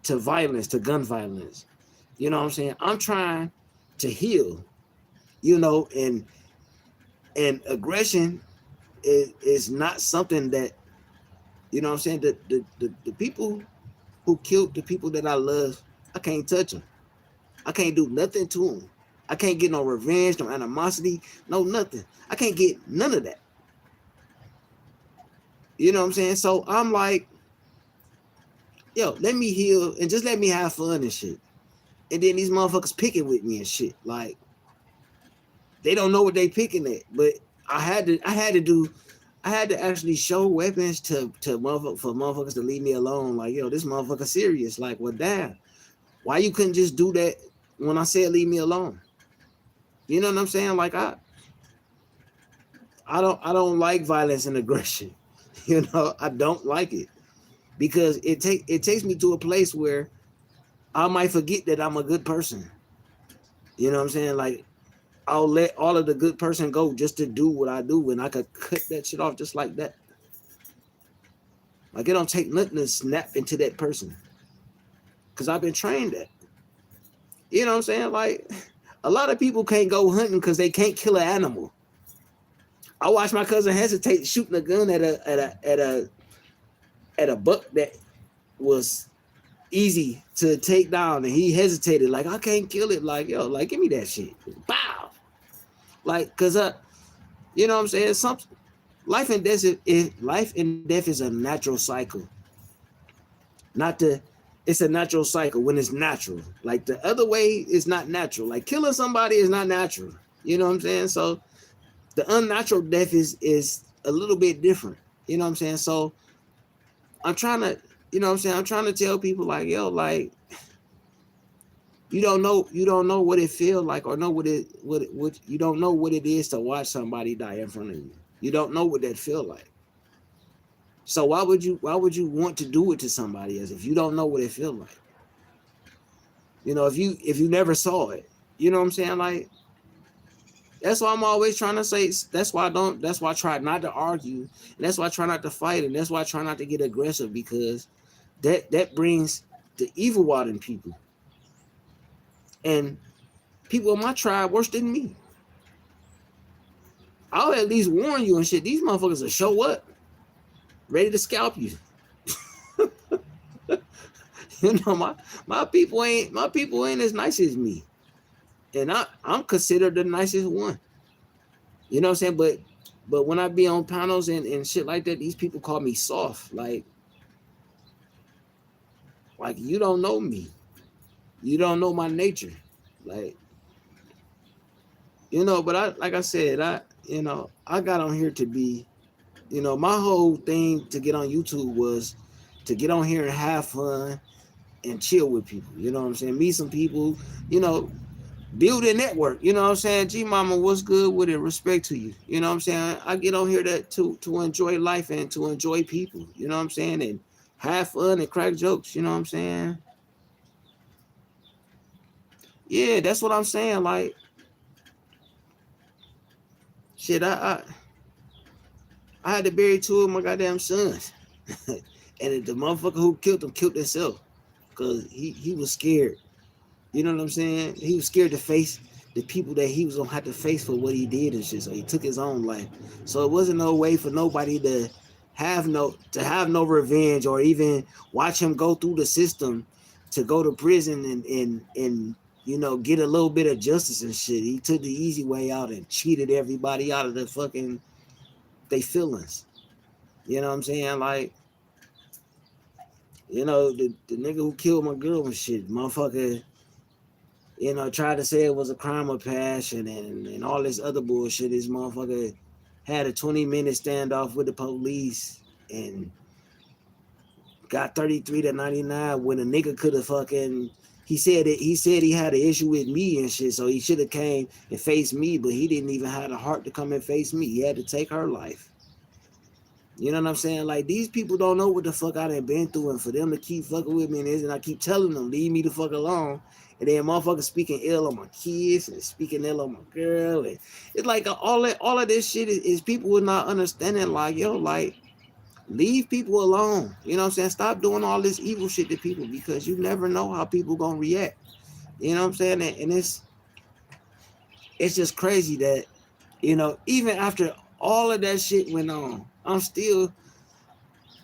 to violence, to gun violence. You know what I'm saying? I'm trying to heal, you know, and aggression is not something that, you know what I'm saying, the people who killed the people that I love, I can't touch them. I can't do nothing to them. I can't get no revenge, no animosity, no nothing. I can't get none of that. You know what I'm saying? So I'm like, yo, let me heal and just let me have fun and shit. And then these motherfuckers picking with me and shit. Like they don't know what they picking at. But I had to actually show weapons to for motherfuckers to leave me alone. Like, yo, this motherfucker serious. Like, well, damn. Why you couldn't just do that when I said leave me alone? You know what I'm saying? Like I don't like violence and aggression. You know, I don't like it because it takes me to a place where I might forget that I'm a good person. You know what I'm saying? Like I'll let all of the good person go just to do what I do, and I could cut that shit off just like that. Like it don't take nothing to snap into that person because I've been trained that. You know what I'm saying? Like a lot of people can't go hunting because they can't kill an animal. I watched my cousin hesitate shooting a gun at a buck that was easy to take down, and he hesitated like I can't kill it. Like yo, like give me that shit. Bow. Like cause you know what I'm saying? Some life and death is a natural cycle. Not the It's a natural cycle when it's natural. Like the other way is not natural. Like killing somebody is not natural. You know what I'm saying? So the unnatural death is a little bit different. You know what I'm saying? So I'm trying to, you know what I'm saying? I'm trying to tell people like, yo, like you don't know what it feels like or know what you don't know what it is to watch somebody die in front of you. You don't know what that feel like. So why would you want to do it to somebody else if you don't know what it feel like? You know, if you never saw it. You know what I'm saying? Like that's why I'm always trying to say. That's why I try not to argue. And that's why I try not to fight. And that's why I try not to get aggressive because that brings the evil out in people. And people in my tribe worse than me. I'll at least warn you and shit. These motherfuckers will show up, ready to scalp you. You know, my people ain't as nice as me. And I'm considered the nicest one. You know what I'm saying? But when I be on panels and shit like that, these people call me soft. Like you don't know me. You don't know my nature. Like, you know, but I like I said, I got on here to be, my whole thing to get on YouTube was to get on here and have fun and chill with people. You know what I'm saying? Meet some people, you know, build a network. You know what I'm saying? G Mama, what's good with it? Respect to you. You know what I'm saying? I get on here to enjoy life and to enjoy people. You know what I'm saying? And have fun and crack jokes. You know what I'm saying? Yeah, that's what I'm saying. Like, shit, I had to bury two of my goddamn sons. and the motherfucker who killed him killed himself because he was scared. You know what I'm saying? He was scared to face the people that he was gonna have to face for what he did and shit. So he took his own life. So it wasn't no way for nobody to have no revenge or even watch him go through the system to go to prison and you know get a little bit of justice and shit. He took the easy way out and cheated everybody out of the fucking they feelings. You know what I'm saying? Like, you know, the nigga who killed my girl and shit, motherfucker, you know, tried to say it was a crime of passion and all this other bullshit. This motherfucker had a 20-minute standoff with the police and got 33 to 99 when a nigga could have fucking he said he had an issue with me and shit, so he should have came and faced me, but he didn't even have the heart to come and face me. He had to take her life. You know what I'm saying? Like, these people don't know what the fuck I done been through, and for them to keep fucking with me and I keep telling them, leave me the fuck alone. And then motherfuckers speaking ill on my kids and speaking ill on my girl. And it's like all of this shit is people who not understanding, like, yo, like, leave people alone. You know what I'm saying? Stop doing all this evil shit to people because you never know how people gonna react. You know what I'm saying? And it's just crazy that, you know, even after all of that shit went on, I'm still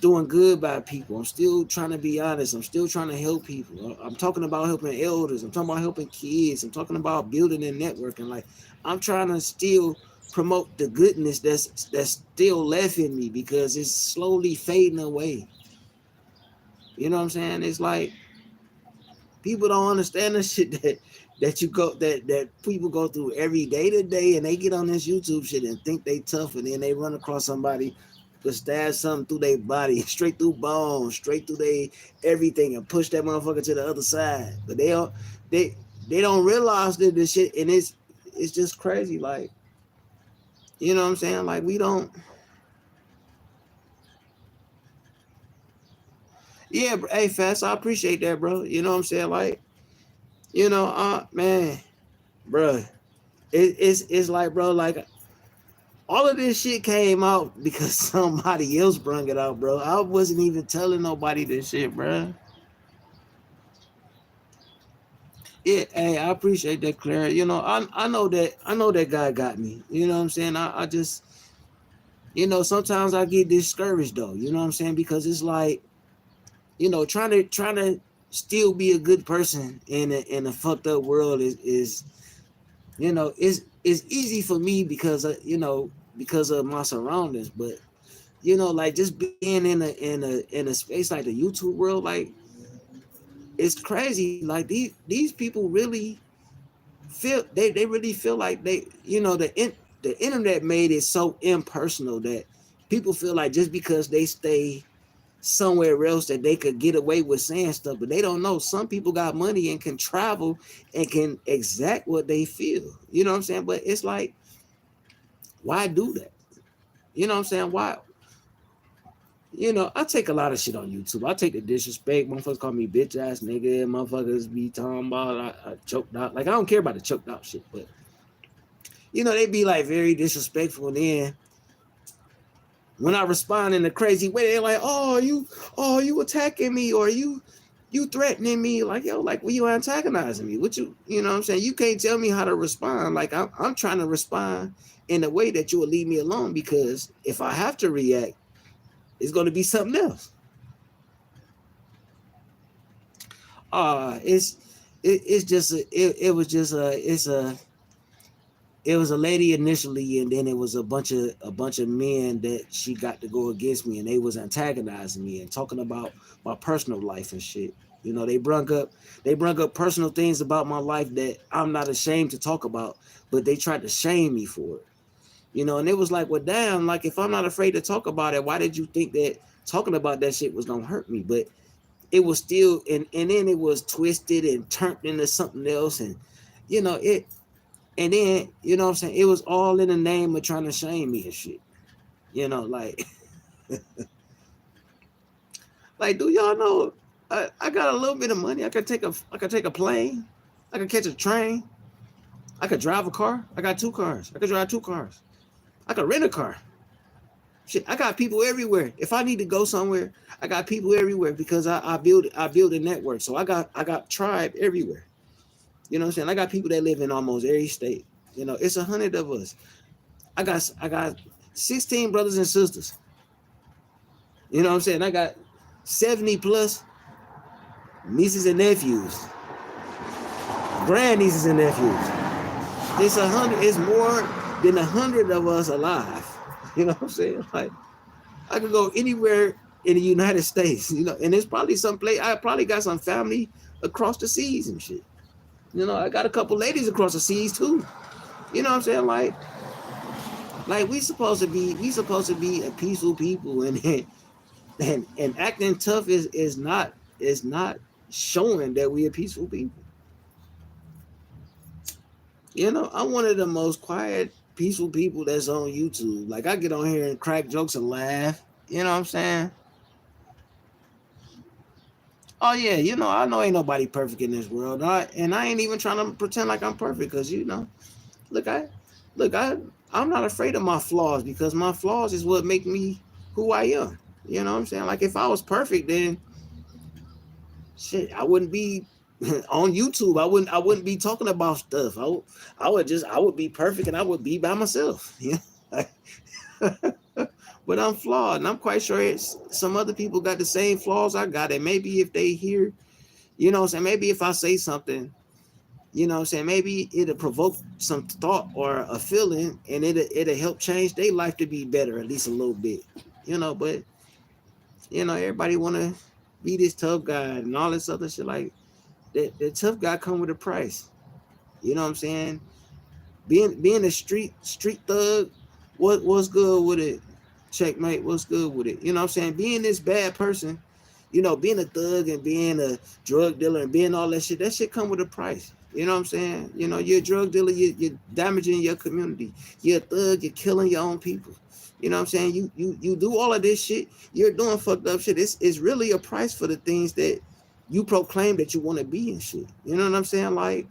doing good by people. I'm still trying to be honest. I'm still trying to help people. I'm talking about helping elders. I'm talking about helping kids. I'm talking about building and networking. Like, I'm trying to still promote the goodness that's still left in me because it's slowly fading away. You know what I'm saying? It's like people don't understand the shit that people go through every day to day, and they get on this YouTube shit and think they tough, and then they run across somebody to stab something through their body, straight through bones, straight through their everything, and push that motherfucker to the other side. But they don't realize that this shit, and it's just crazy. Like, you know what I'm saying? Like, we don't. Yeah, hey, Fast, I appreciate that, bro. You know what I'm saying? Like, you know, man, bro, it's like, bro, like, all of this shit came out because somebody else brung it out, bro. I wasn't even telling nobody this shit, bro. Yeah, hey, I appreciate that, Claire. You know, I know that guy got me. You know what I'm saying? I just, you know, sometimes I get discouraged though. You know what I'm saying? Because it's like, you know, trying to still be a good person in a fucked up world is you know, is easy for me because you know, because of my surroundings. But you know, like, just being in a space like the YouTube world, like, it's crazy. Like, these people really feel they really feel like they, you know, the internet made it so impersonal that people feel like just because they stay somewhere else that they could get away with saying stuff, but they don't know some people got money and can travel and can exact what they feel. You know what I'm saying? But it's like, why do that? You know what I'm saying? Why? You know, I take a lot of shit on YouTube. I take the disrespect. Motherfuckers call me bitch ass nigga. Motherfuckers be talking about I choked out. Like, I don't care about the choked out shit, but you know, they be like very disrespectful. And then when I respond in a crazy way, they're like, you attacking me, or you threatening me. Like, yo, like, well, you antagonizing me. What you know what I'm saying? You can't tell me how to respond. Like, I'm trying to respond in a way that you will leave me alone, because if I have to react, it's going to be something else. It's just it was just it was a lady initially, and then it was a bunch of men that she got to go against me, and they was antagonizing me and talking about my personal life and shit. You know, they brung up personal things about my life that I'm not ashamed to talk about, but they tried to shame me for it. You know, and it was like, well, damn, like, if I'm not afraid to talk about it, why did you think that talking about that shit was gonna hurt me? But it was still, and then it was twisted and turned into something else, and you know it. And then, you know what I'm saying, it was all in the name of trying to shame me and shit. You know, like, like, do y'all know I got a little bit of money. I could take a plane. I could catch a train. I could drive a car. I got 2 cars. I could drive 2 cars. I could rent a car. Shit, I got people everywhere. If I need to go somewhere, I got people everywhere because I build a network. So I got tribe everywhere. You know what I'm saying? I got people that live in almost every state. You know, it's 100 of us. I got 16 brothers and sisters. You know what I'm saying? I got 70 plus nieces and nephews, grand nieces and nephews. It's 100. It's more than 100 of us alive. You know what I'm saying? Like I could go anywhere in the United States. You know, and there's probably some place. I probably got some family across the seas and shit. You know, I got a couple ladies across the seas too. You know what I'm saying? Like we supposed to be a peaceful people, and acting tough is not showing that we are peaceful people. You know, I'm one of the most quiet, peaceful people that's on YouTube. Like I get on here and crack jokes and laugh. You know what I'm saying? Oh yeah, you know, I know ain't nobody perfect in this world. And I ain't even trying to pretend like I'm perfect because you know, look, I'm not afraid of my flaws because my flaws is what make me who I am. You know what I'm saying? Like if I was perfect, then shit, I wouldn't be on YouTube. I wouldn't be talking about stuff. I would be perfect and I would be by myself. Yeah. But I'm flawed, and I'm quite sure some other people got the same flaws I got. And maybe if they hear, you know what I'm saying, maybe if I say something, you know what I'm saying, maybe it'll provoke some thought or a feeling, and it'll help change their life to be better, at least a little bit. You know, but you know, everybody wanna be this tough guy and all this other shit. Like that tough guy come with a price. You know what I'm saying? Being a street thug, what's good with it? Checkmate, what's good with it? You know what I'm saying? Being this bad person, you know, being a thug and being a drug dealer and being all that shit come with a price. You know what I'm saying? You know, you're a drug dealer, you're damaging your community. You're a thug, you're killing your own people. You know what I'm saying? You do all of this shit, you're doing fucked up shit. It's really a price for the things that you proclaim that you want to be and shit. You know what I'm saying? Like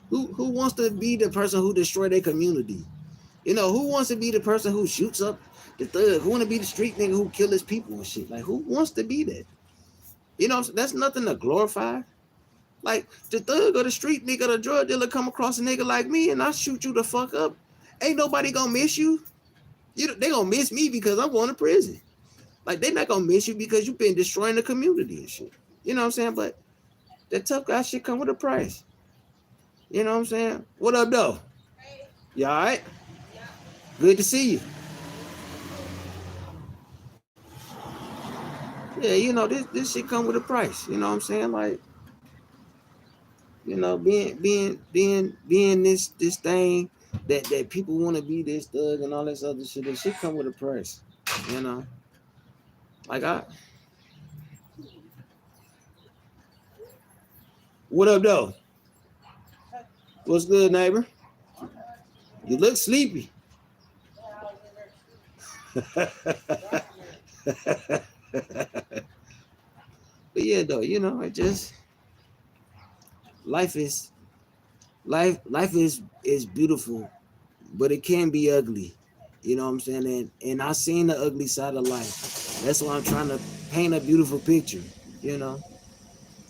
who wants to be the person who destroy their community? You know, who wants to be the person who shoots up the thug? Who want to be the street nigga who kill his people and shit? Like, who wants to be that? You know, that's nothing to glorify. Like, the thug or the street nigga or the drug dealer come across a nigga like me and I shoot you the fuck up. Ain't nobody gonna miss you. They gonna miss me because I'm going to prison. Like, they not gonna miss you because you been destroying the community and shit. You know what I'm saying? But that tough guy shit come with a price. You know what I'm saying? What up, though? You all right? Good to see you. Yeah, you know, this shit come with a price. You know what I'm saying? Like, you know, being this thing that people want to be this thug and all this other shit. This shit come with a price. You know, like what up though? What's good, neighbor? You look sleepy. But yeah, though, you know, it just life is life is beautiful, but it can be ugly. You know what I'm saying? And I seen the ugly side of life. That's why I'm trying to paint a beautiful picture. You know.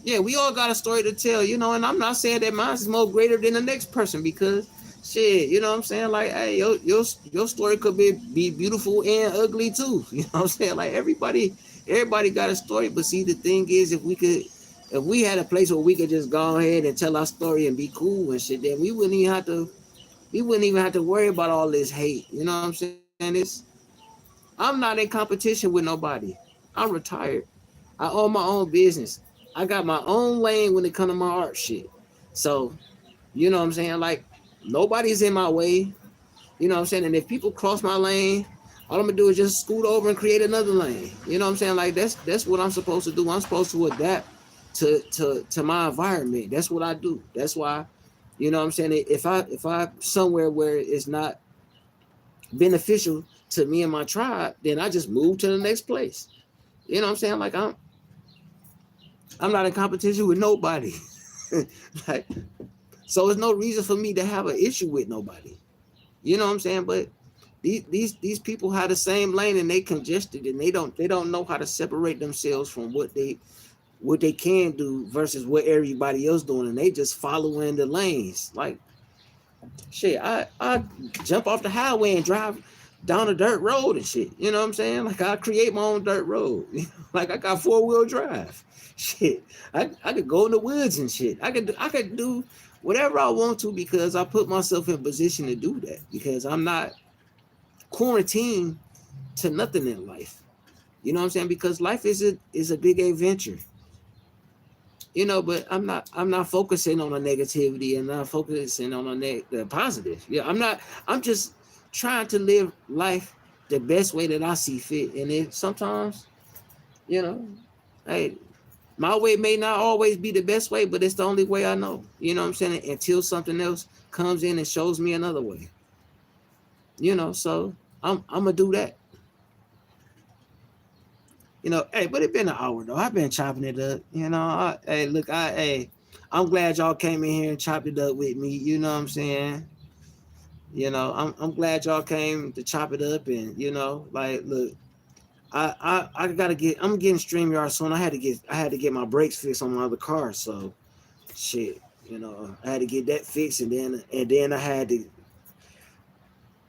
Yeah, we all got a story to tell, you know, and I'm not saying that mine is more greater than the next person because shit, you know what I'm saying? Like, hey, your story could be beautiful and ugly too. You know what I'm saying? Like everybody got a story, but see the thing is if we had a place where we could just go ahead and tell our story and be cool and shit, then we wouldn't even have to worry about all this hate. You know what I'm saying? I'm not in competition with nobody. I'm retired. I own my own business. I got my own lane when it comes to my art shit. So, you know what I'm saying? Like, nobody's in my way. You know what I'm saying? And if people cross my lane, all I'm gonna do is just scoot over and create another lane. You know what I'm saying? Like that's what I'm supposed to do. I'm supposed to adapt to my environment. That's what I do. That's why, you know what I'm saying? If I somewhere where it's not beneficial to me and my tribe, then I just move to the next place. You know what I'm saying? Like I'm not in competition with nobody. Like, so there's no reason for me to have an issue with nobody. You know what I'm saying? But These people have the same lane and they congested and they don't know how to separate themselves from what they can do versus what everybody else doing, and they just following the lanes. Like shit, I jump off the highway and drive down a dirt road and shit. You know what I'm saying? Like I create my own dirt road. Like I got 4-wheel drive. Shit, I could go in the woods and shit. I could do whatever I want to because I put myself in position to do that because I'm not quarantined to nothing in life. You know what I'm saying? Because life is a big adventure. But I'm not focusing on the negativity and not focusing on the positive. Yeah, I'm just trying to live life the best way that I see fit. And it sometimes, you know, hey, my way may not always be the best way, but it's the only way I know. You know what I'm saying? Until something else comes in and shows me another way. So I'm gonna do that. Hey, but it been an hour though. I've been chopping it up. Hey, look, I'm glad y'all came in here and chopped it up with me. You know what I'm saying? I'm glad y'all came to chop it up, and like, look, I gotta get. I'm getting StreamYard soon. I had to get my brakes fixed on my other car, so shit. I had to get that fixed, and then I had to.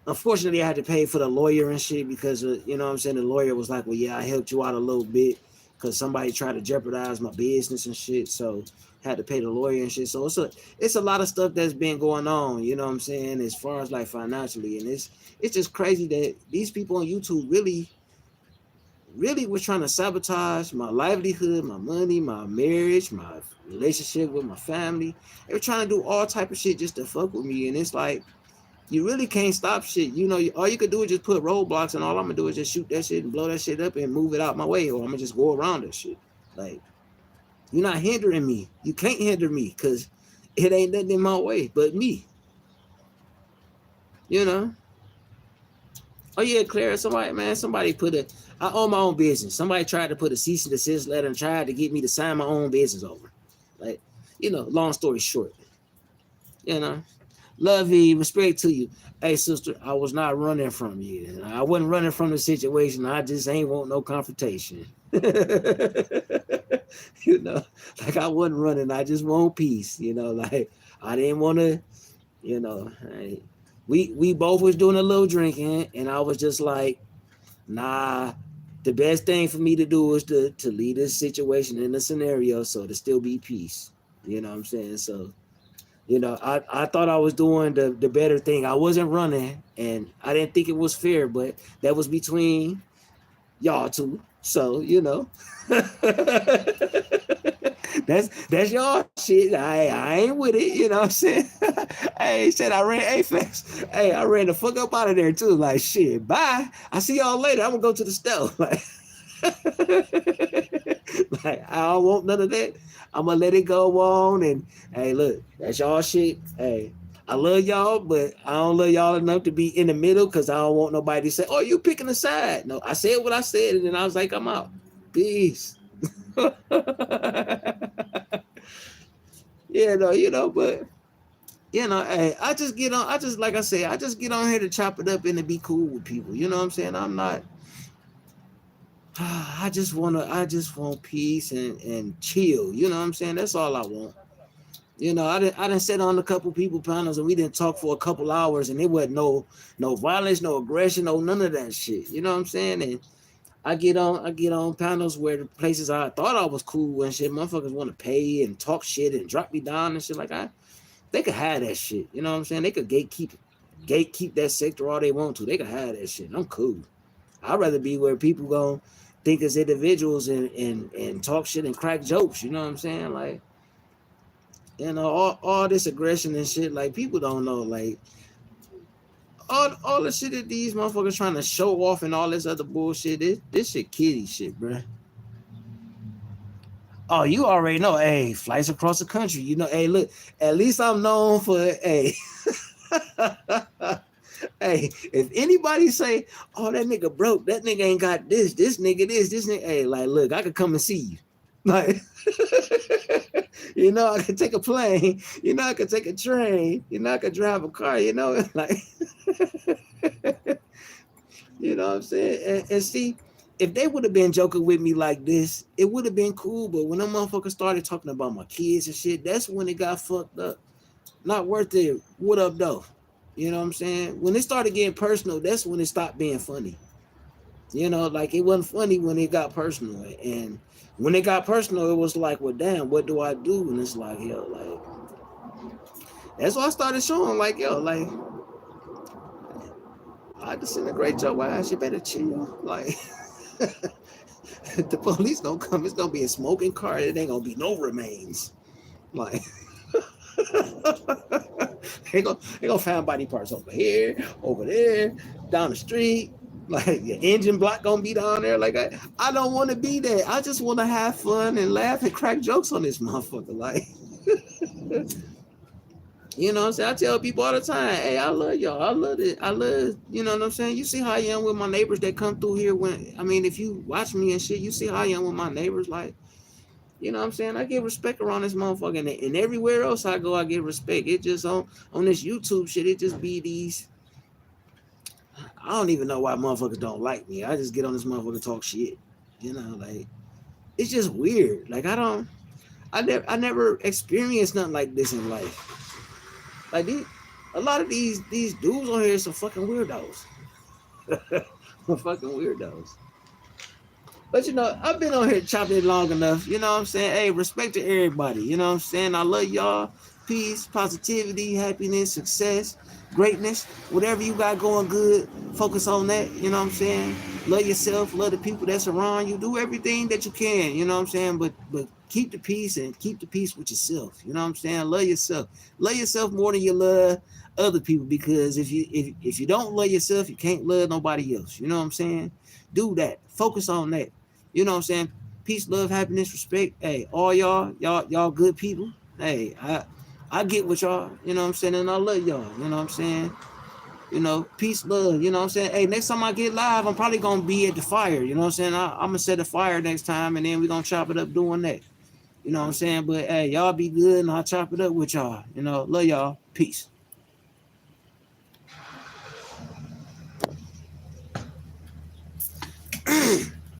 Unfortunately, I had to pay for the lawyer and shit because you know what I'm saying, the lawyer was like, well, yeah, I helped you out a little bit because somebody tried to jeopardize my business and shit, so had to pay the lawyer and shit. So it's a lot of stuff that's been going on, you know what I'm saying, as far as like financially, and it's just crazy that these people on YouTube really was trying to sabotage my livelihood, my money, my marriage, my relationship with my family. They were trying to do all type of shit just to fuck with me, and it's like, you really can't stop shit. All you could do is just put roadblocks, and all I'm gonna do is just shoot that shit and blow that shit up and move it out my way, or I'm gonna just go around that shit. Like, you're not hindering me. You can't hinder me because it ain't nothing in my way but me. You know? Oh yeah, Clara, somebody I own my own business. Somebody tried to put a cease and desist letter and tried to get me to sign my own business over. Like, long story short. Love you, respect to you. Hey, sister, I was not running from you. I wasn't running from the situation. I just ain't want no confrontation. Like I wasn't running. I just want peace. Like I didn't want to. We both was doing a little drinking, and I was just like, nah. The best thing for me to do is to leave this situation in the scenario so to still be peace. You know what I'm saying? So. I thought I was doing the better thing. I wasn't running, and I didn't think it was fair, but that was between y'all two. So, that's y'all shit. I ain't with it, you know what I'm saying? Hey, shit, I ran Apex. Hey, I ran the fuck up out of there too. Like, shit, bye. I see y'all later. I'm gonna go to the store. Like I don't want none of that. I'm gonna let it go on, and hey, look, that's y'all shit. Hey, I love y'all, but I don't love y'all enough to be in the middle because I don't want nobody to say, "Oh, you picking a side." No, I said what I said, and then I was like, "I'm out. Peace." Yeah, no, but hey, I just get on. I just like I say, I just get on here to chop it up and to be cool with people. You know what I'm saying? I'm not. I just want peace and chill. You know what I'm saying? That's all I want. I didn't sit on a couple people panels and we didn't talk for a couple hours and there wasn't no violence, no aggression, no none of that shit. You know what I'm saying? And I get on panels where the places I thought I was cool and shit, motherfuckers want to pay and talk shit and drop me down and shit. Like they could have that shit. You know what I'm saying? They could gatekeep that sector all they want to. They could have that shit. I'm cool. I'd rather be where people go think as individuals and talk shit and crack jokes. You know what I'm saying? Like, all this aggression and shit, like people don't know, like all the shit that these motherfuckers trying to show off and all this other bullshit, this shit kiddie shit, bro. Oh, you already know, hey, flights across the country. Hey, look, at least I'm known for, hey. Hey, if anybody say, oh, that nigga broke, that nigga ain't got this nigga, this nigga, hey, like, look, I could come and see you. Like, I could take a plane, I could take a train, I could drive a car, like, know what I'm saying? And see, if they would have been joking with me like this, it would have been cool. But when them motherfuckers started talking about my kids and shit, that's when it got fucked up. Not worth it. What up, though? You know what I'm saying? When it started getting personal, that's when it stopped being funny. You know, like it wasn't funny when it got personal. And when it got personal, it was like, well, damn, what do I do? And it's like, yo, like, that's why I started showing, like, yo, like, I disintegrate your ass. You better chill. Like, the police gonna come. It's gonna be a smoking car. It ain't gonna be no remains. Like, they gonna find body parts over here, over there, down the street. Like your engine block gonna be down there. Like I don't want to be there. I just want to have fun and laugh and crack jokes on this motherfucker. Like, you know what I'm saying? I tell people all the time, hey, I love y'all. I love it. I love, you know what I'm saying? You see how I am with my neighbors that come through here when, I mean, if you watch me and shit, you see how I am with my neighbors. Like, you know what I'm saying? I get respect around this motherfucker. And everywhere else I go, I get respect. It just on this YouTube shit, it just be these, I don't even know why motherfuckers don't like me. I just get on this motherfucker talk shit. You know, like, it's just weird. Like, I never experienced nothing like this in life. Like a lot of these dudes on here are some fucking weirdos. Fucking weirdos. But you know, I've been on here chopping it long enough. You know what I'm saying? Hey, respect to everybody. You know what I'm saying? I love y'all. Peace, positivity, happiness, success, greatness, whatever you got going good, focus on that. You know what I'm saying? Love yourself, love the people that's around you. Do everything that you can. You know what I'm saying? But keep the peace and keep the peace with yourself. You know what I'm saying? Love yourself. Love yourself more than you love other people, because if you don't love yourself, you can't love nobody else. You know what I'm saying? Do that. Focus on that. You know what I'm saying? Peace, love, happiness, respect. Hey, all y'all good people. Hey, I get with y'all, you know what I'm saying, and I love y'all, you know what I'm saying? You know, peace, love, you know what I'm saying? Hey, next time I get live, I'm probably gonna be at the fire, you know what I'm saying? I'm gonna set a fire next time, and then we're gonna chop it up doing that. You know what I'm saying? But hey, y'all be good, and I'll chop it up with y'all. You know, love y'all. Peace.